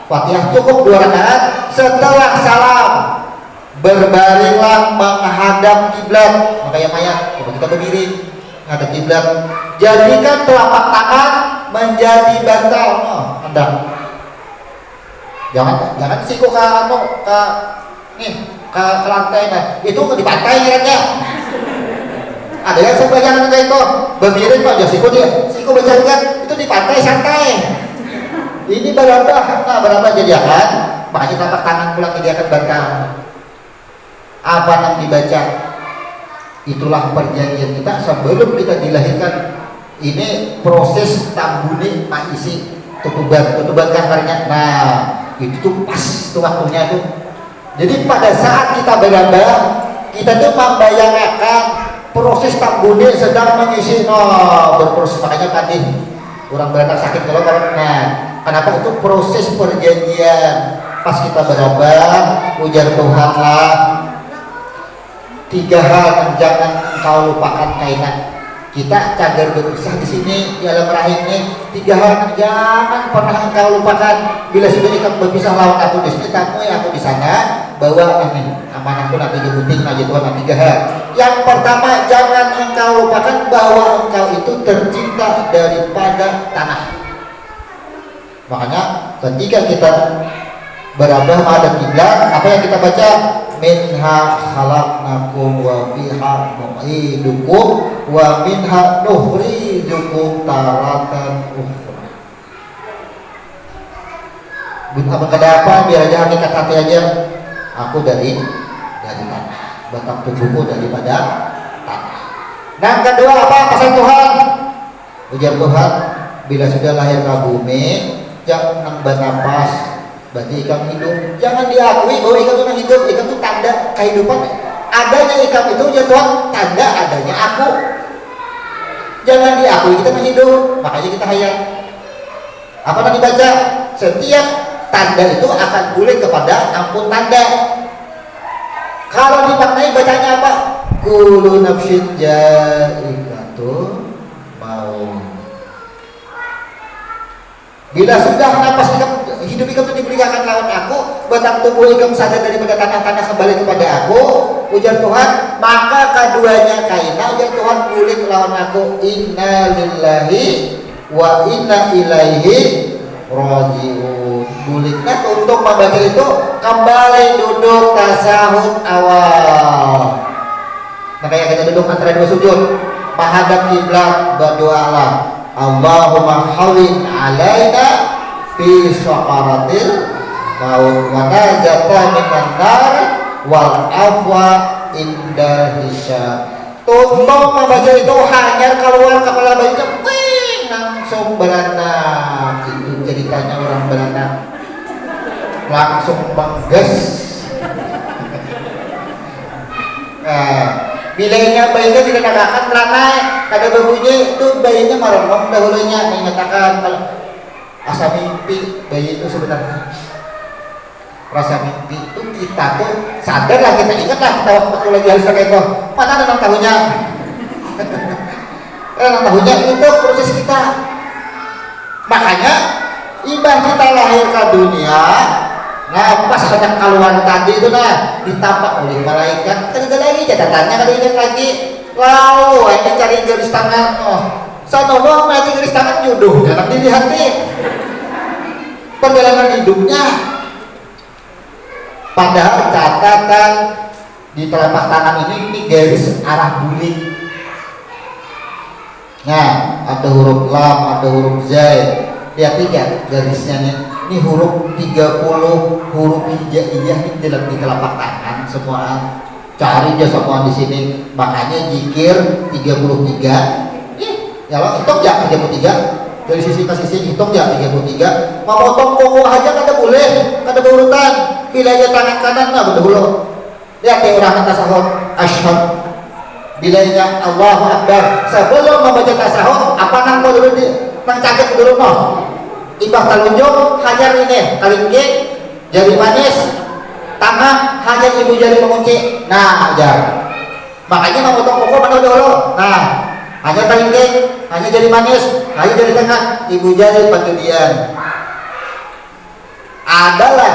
Fatihah cukup 2 rakaat. Setelah salam berbaringlah menghadap kiblat. Makanya mayat, coba kita berdiri menghadap kiblat. Jadikan telapak tangan menjadi bantal. Hendak. Jangan siku ke lantai. Nah, itu di pantai kira-kira. Ada yang sembahyang kayak itu berdiri kok, siku berjalan itu di pantai santai. Ini berapa jadikan, makanya telapak tangan pulang dia akan bantal. Apa yang dibaca? Itulah perjanjian kita sebelum kita dilahirkan. Ini proses tambuni maisi tutuban kamarnya. Nah, itu tuh pas tuh waktunya tuh. Jadi pada saat kita berambah, kita tuh membayangkan proses tambuni sedang mengisi berproses. Makanya tadi orang beranak sakit kalau nah, kenapa itu proses perjanjian. Pas kita berambah, ujar Tuhan lah 3 hal yang jangan engkau lupakan kainan. Kita cagar berpisah di sini di alam rahim ini 3 hal yang jangan pernah engkau lupakan. Bila sudah engkau berpisah lawan aku di sini, kamu yang aku di sana, bawa amanahku nanti dibuting aja Tuhan. 3 hal. Yang pertama, jangan engkau lupakan bahwa engkau itu tercipta daripada tanah. Makanya ketika kita berambah menghadap kiblat, apa yang kita baca? Minha khalaqnakum wa fiha nu'idukum wa minha nukhrijukum taratan ukhra. Apa kata apa? Biar aja hakikat hati aja. Aku dari tanah, batang tubuhku daripada tanah. Nah, kedua apa? Pesan Tuhan. Ujar Tuhan, bila sudah lahir ke bumi, jangan bernapas. Berarti ikan hidup. Jangan diakui bahwa ikan itu hidup. Ikan itu tanda kehidupan. Adanya ikan itu ya Tuhan, tanda adanya aku. Jangan diakui kita hidup. Makanya kita hayat. Apa yang dibaca? Setiap tanda itu akan boleh kepada ampun tanda. Kalau dimaknai bacanya apa? Kullu nafsin ja'iqatul maut. Bila sudah napas hidup ikam itu diberikan lawan aku, batang tubuh ikam sadar daripada tanah-tanah kembali kepada aku, ujar Tuhan, maka keduanya kaina, ujar Tuhan, kulit lawan aku, inna lillahi wa inna ilaihi raji'un. Kulitnya untuk membaca itu kembali duduk tasahud awal. Makanya kita duduk antara dua sujud, menghadap kiblat, berdoalah, Allahumma hawin alaina fi syaqaratil maut wa najata minan nar wal afwa indal hisab. Tuntut membaca itu hanya keluar kepala bayinya, langsung beranak. Itu ceritanya orang beranak, langsung mengges. Bilainya bayinya tidak akan meranai, kada berbunyi itu bayinya marong dahulunya menyatakan kalau asa mimpi bayi itu sebenarnya rasa mimpi itu kita tuh sadar lah, kita ingat lah kita waktu lagi harus pakai itu mana ada tahunya tahunya itu proses kita. Makanya ibadah kita lahir ke dunia, nah pas ada keluhan tadi itu nah ditampak oleh malaikat, ada lagi catatannya, ada ingat lagi, wow ini cari garis tangan, sanono nanti garis tangan jodoh dalam diri hati perjalanan hidupnya. Padahal catatan di telapak tangan ini garis arah bumi. Nah ada huruf lam, ada huruf zai, lihat tiga garisnya nih. Ini huruf 30 huruf hijaiyah ini di telapak tangan semua. Cari aja semua di sini. Makanya zikir 33. Ya lo hitung ya 33. Dari sisi ke sisi hitung ya 33. Mau potong koko aja kada boleh, kada berurutan. Bilanya tangan kanan nah berdahulu. Lihat kayak orang tasawuf asyhadu. Bilanya Allahu Akbar. Sebelum membaca tasawuf apa nang dulu di nang cakep dulu no. Ibah telunjuk hajar ini kalingking jari manis, tangan hajar ibu jari mengunci. Nah hajar. Makanya mau potong koko mana dulu. Nah hanya kalingking, hanya jari manis, hanya jari tengah, ibu jari patudian. Adalah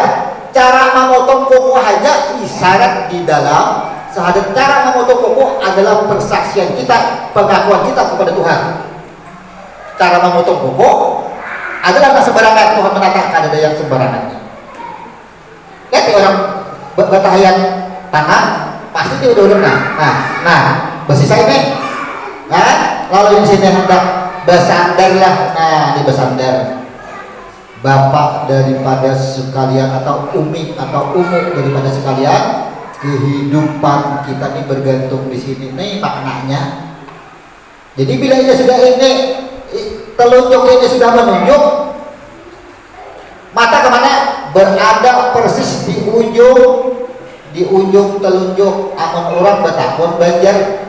cara memotong koko aja isyarat di dalam sehadap cara memotong koko adalah persaksian kita, pengakuan kita kepada Tuhan. Cara memotong koko adalah tak sembarangan, Tuhan menatakan ada yang sembarangan. Lihat orang bertahayan tangan pasti dia udah nah bersisa ini kan, lalu di sini hendak bersandar lah, nah di bersandar. Bapak daripada sekalian atau umi atau umum daripada sekalian, kehidupan kita ini bergantung di sini. Nih maknanya. Jadi bila ini sudah ini telunjuk ini sudah menunjuk, mata kemana? Berada persis di ujung telunjuk. Amun orang bertakun banjar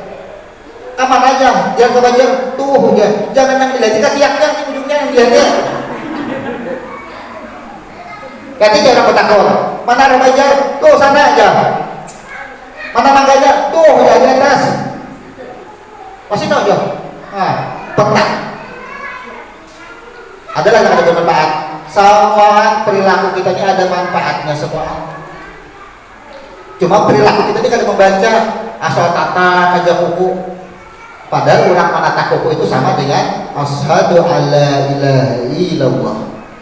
kemana aja, jangan ke banjar tuh ya. Jangan yang dilihat tiaknya di ujungnya yang dilihatnya. Ketika orang bertakun, mana ada banjar? Tuh sana aja. Mana mangganya? Tuh ya di atas. Masih tahu aja. Nah, petak. Adalah yang ada bermanfaat. Semua perilaku kita ini ada manfaatnya semua. Cuma perilaku kita ini kadang membaca asal tata aja kuku. Padahal orang menata kuku itu sama dengan asyhadu alla ilaha illallah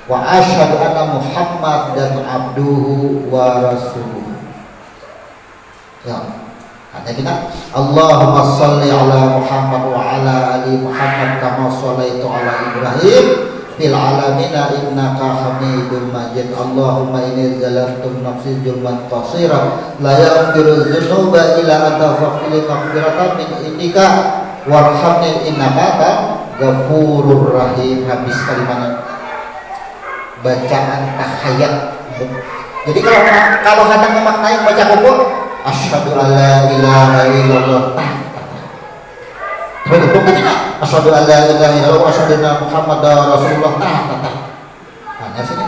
wa asyhadu anna Muhammadan abduhu wa rasuluh. Ya. Hanya kita Allahumma sholli ala Muhammad wa ala ali Muhammad kama shallaita ala Ibrahim fil alamina innaka Hamidum Majid. Allahumma inni zalamtu nafsi zulman katsira la yaghfiru dzunuba illa anta faghfir maghfiratan min indika warhamni innaka ghafurur rahim. Habis kalimatnya bacaan tahiyat. Jadi kalau hendak memaknai baca buku asyhadu alla ilaha illallah. Terus ketika asyhadu alla ilaha illallah wa asyhadu anna Muhammadar Rasulullah. Hanya sini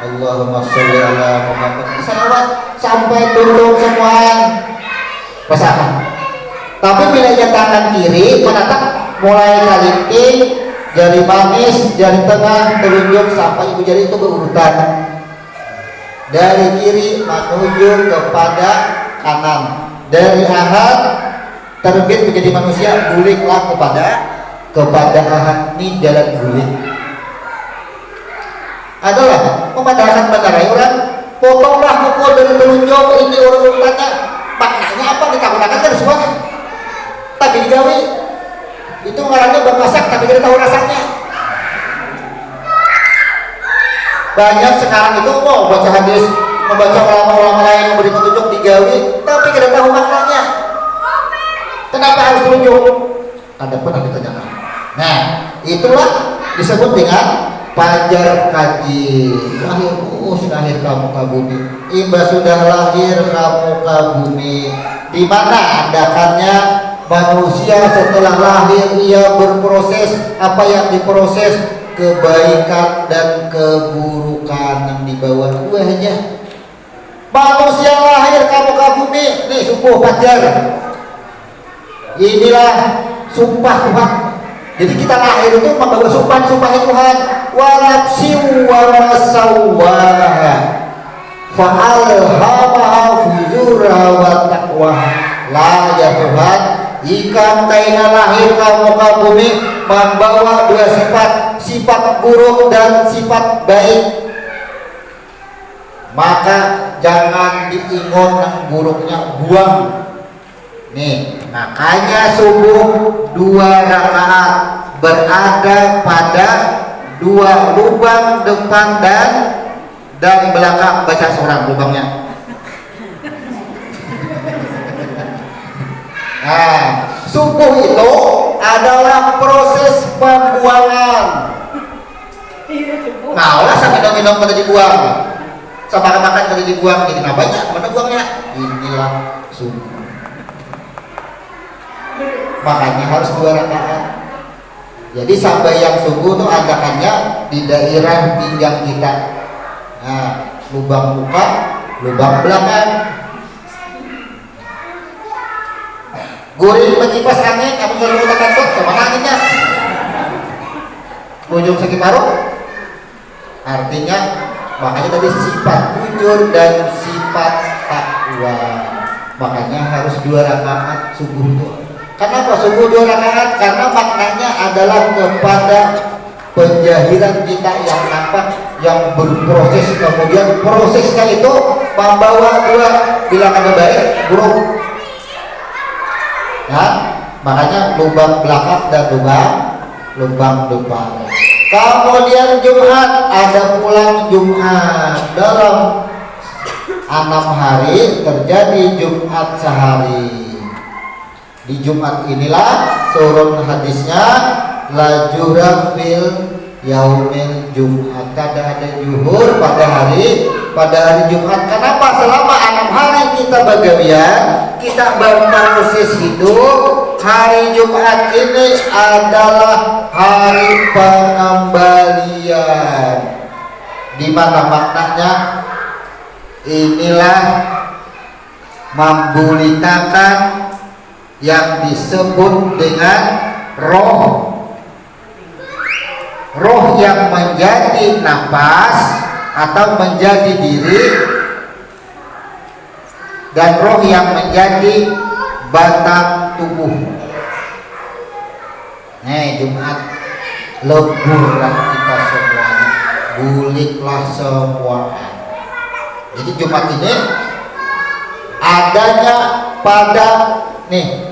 Allahumma sholli ala Muhammad. Salawat sampai turun semua pasangan. Tapi bila tangan kiri menatap mulai kalingking jari manis, jari tengah, telunjuk sampai ibu jari itu berurutan dari kiri menuju kepada kanan. Dari ahad terbit menjadi manusia, buliklah kepada ahad. Ini jalan bulik adalah pemandangan bandarai orang. Potonglah pukul dari telunjuk, ini urutannya. Maknanya apa? Ditahu-tahukan kan semuanya, tapi digawe itu ngarannya bermasak tapi tidak tahu rasanya. Banyak sekarang itu mau baca hadis, membaca ulama-ulama lain memberi petunjuk digawe, tapi tidak tahu maknanya. Kenapa harus telunjuk? Ada pernah ditanyakan. Nah, itulah disebut dengan pajar kaji. Lahir kamu ke bumi. Imba sudah lahir kamu ke bumi. Di mana andakannya manusia setelah lahir ia berproses. Apa yang diproses? Kebaikan dan keburukan yang dibawa buahnya. Manusia lahir kamu ke bumi. Nih subuh pajar. Inilah sumpah Tuhan. Jadi kita lahir itu membawa sumpah Tuhan. Wa nafsi wa masawwaha fa'alhamaha fujuraha wa taqwaha. La ya Tuhan, ikan kaina lahir kamu ke bumi membawa dua sifat buruk dan sifat baik. Maka jangan diingon yang buruknya, buang. Nih, makanya subuh 2 rakaat berada pada 2 lubang depan dan belakang. Baca seorang lubangnya. Nah, subuh itu adalah proses pembuangan. Maulah sampai minum pada dibuang, sama makan pada dibuang. Jadi namanya mana buangnya? Inilah subuh. Makanya harus 2 rakaat. Jadi sampai yang subuh tuh adakannya di daerah pinggang kita. Nah, lubang muka, lubang belakang. Guring menyipas angin, apa kalau kita kantut, kemana anginnya? Ujung segi paruh. Artinya, makanya tadi sifat bujur dan sifat takwa. Makanya harus 2 rakaat subuh itu. Kenapa subuh 2 rakaat? Karena maknanya adalah kepada penjahiran kita yang nampak, yang berproses, kemudian prosesnya itu membawa 2 bilangan baik, buruk. Nah, makanya lubang belakang dan lubang depan. Kemudian Jumat, ada pulang Jumat. Dalam 6 hari terjadi Jumat sehari. Di Jumat inilah turun hadisnya la jura fil yaumil Jumat. Ada zuhur pada hari Jumat. Kenapa? Selama 6 hari kita begawian, kita berproses hidup. Hari Jumat ini adalah hari pengembalian. Di mana maknanya? Inilah membulitakan yang disebut dengan roh yang menjadi nafas atau menjadi diri, dan roh yang menjadi batang tubuh. Jumat leburlah kita semuanya, buliklah semuanya. Jadi Jumat ini adanya pada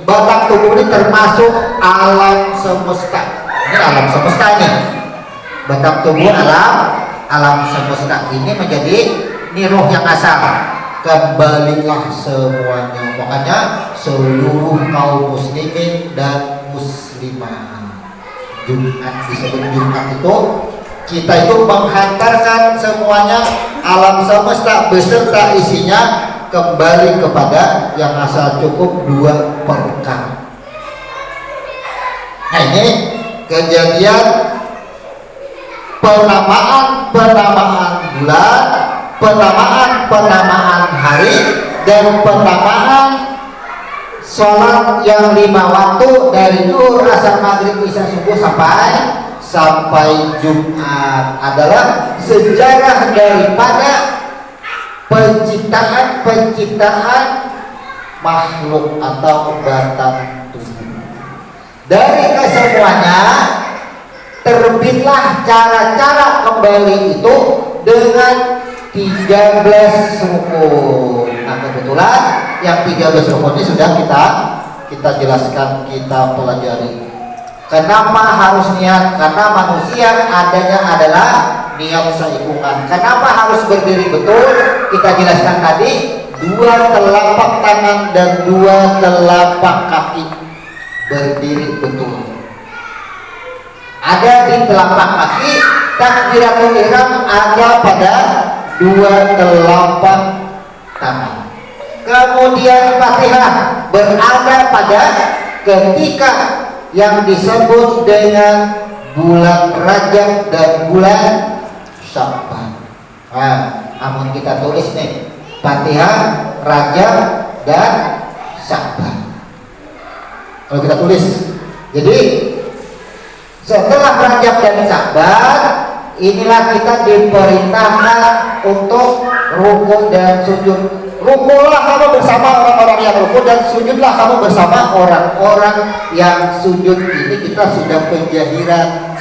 batang tubuh ini termasuk alam semesta. Ini alam semesta ini. Batang tubuh alam semesta ini menjadi roh yang asal. Kembalilah semuanya. Makanya seluruh kaum muslimin dan muslimah, Jumat disebut Jumat itu kita itu menghantarkan semuanya alam semesta beserta isinya kembali kepada yang asal, cukup 2 perkara. Nah, ini kejadian penamaan bulan, penamaan hari, dan penamaan sholat yang 5 waktu dari zuhur, asar, maghrib, isya, subuh sampai sampai Jumat adalah sejarah daripada penciptaan makhluk atau batang tubuh. Dari kesemuanya terbitlah cara-cara kembali itu dengan 13 rukun. Nah kebetulan yang 13 rukun ini sudah kita jelaskan, kita pelajari. Kenapa harus niat? Karena manusia adanya adalah niat seikungan. Kenapa harus berdiri betul? Kita jelaskan tadi, 2 telapak tangan dan 2 telapak kaki berdiri betul. Ada di telapak kaki, takbiratul ihram ada pada 2 telapak tangan. Kemudian Fatihah berada pada ketika yang disebut dengan bulan Rajab dan bulan Sya'ban. Nah, namun kita tulis nih Fatihah, Rajab dan Sya'ban. Kalau kita tulis, jadi setelah Rajab dan Sya'ban, inilah kita diperintahkan untuk rukun dan sujud. Rukulah kamu bersama orang-orang yang rukun dan sujudlah kamu bersama orang-orang yang sujud. Ini kita sudah penjahiran.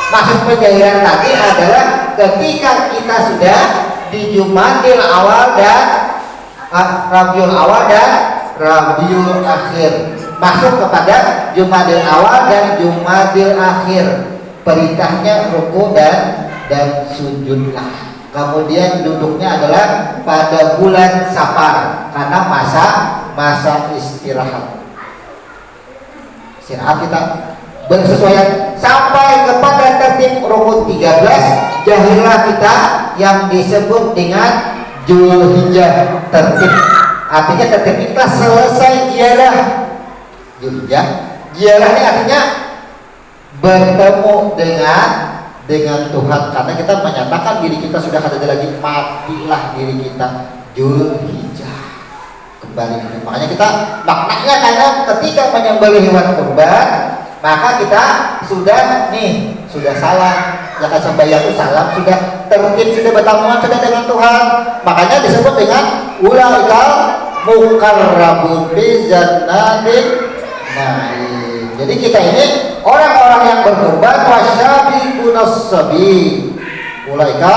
Maksud penjahiran tadi adalah ketika kita sudah di Jumadil Awal dan Rabiul Awal dan Rabiul Akhir, masuk kepada Jumadil Awal dan Jumadil Akhir. Perintahnya ruku dan sujudlah. Kemudian duduknya adalah pada bulan Safar karena masa istirahat. Istirahat kita bersesuaian sampai kepada tertib rukun 13, jahillah kita yang disebut dengan Dzulhijjah tertib. Artinya tertib kita selesai ziarah. Dzulhijjah, ziarah ini artinya bertemu dengan Tuhan, karena kita menyatakan diri kita sudah ada lagi, matilah diri kita. Dzulhijjah kembali. Makanya kita maknanya karena ketika menyembelih hewan kurban, maka kita sudah salam, ya kan, sembahyang itu salam, sudah tertib, sudah bertemu sudah dengan Tuhan. Makanya disebut dengan ulaikal muqarrabun bi jannatin na'im. Jadi kita ini orang-orang yang berkorban wasyabiqunas sabi, ulaika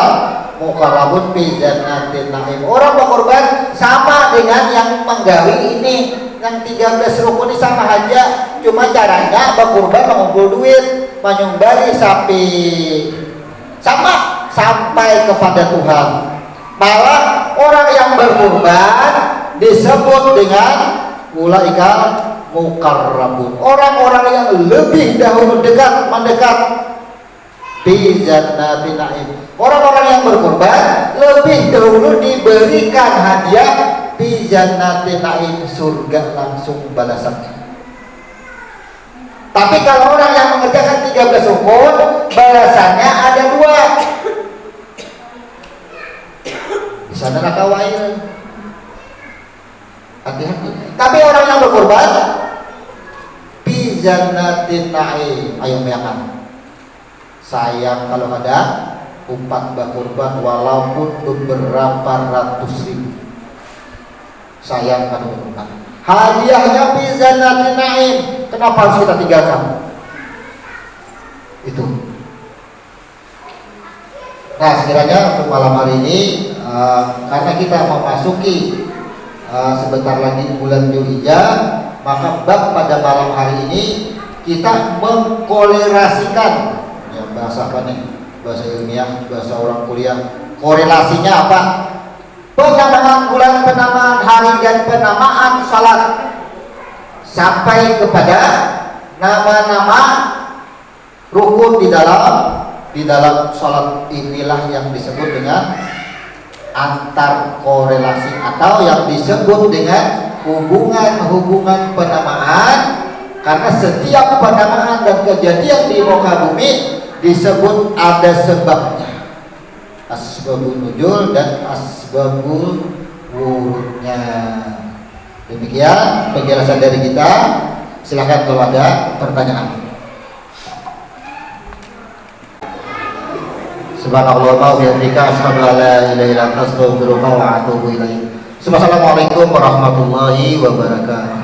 muqarrabun fi jannatin na'im. Orang berkorban sama dengan yang menggawi ini, yang 13 rukun ini sama aja, cuma caranya berkorban mengumpul duit, menyumbari sapi, sama sampai kepada Tuhan. Malah orang yang berkorban disebut dengan ulaika muqarrabun, orang-orang yang lebih dahulu mendekat bi jannatin na'im. Orang-orang yang berkorban lebih dahulu diberikan hadiah bi jannatin na'im, surga langsung balasannya. Tapi kalau orang yang mengerjakan 13 rukun, balasannya ada 2. Di sana neraka wail. Hati-hati. Tapi orang yang berkorban bi jannatin na'im, ayo bayangkan. Sayang kalau ada umpat berkorban walaupun beberapa ratus ribu. Sayang kalau berkorban. Hadiahnya bi jannatin na'im. Kenapa harus kita tinggalkan? Itu. Nah, sekiranya untuk malam hari ini karena kita memasuki sebentar lagi bulan Dzulhijjah, maka bab pada malam hari ini kita mengkolerasikan, ya, bahasa apa nih? Bahasa ilmiah, bahasa orang kuliah. Korelasinya apa? Penamaan bulan, penamaan hari, dan penamaan salat sampai kepada nama-nama rukun di dalam salat. Inilah yang disebut dengan antar korelasi atau yang disebut dengan hubungan penamaan, karena setiap penamaan dan kejadian di muka bumi disebut ada sebabnya, asbabun nuzul dan asbabul wurudnya. Demikian penjelasan dari kita. Silakan kalau ada pertanyaan. Subhanallah wa bihamdika asyhadu an la ilaha illa anta astaghfiruka wa atubu ilaik. Assalamualaikum warahmatullahi wabarakatuh.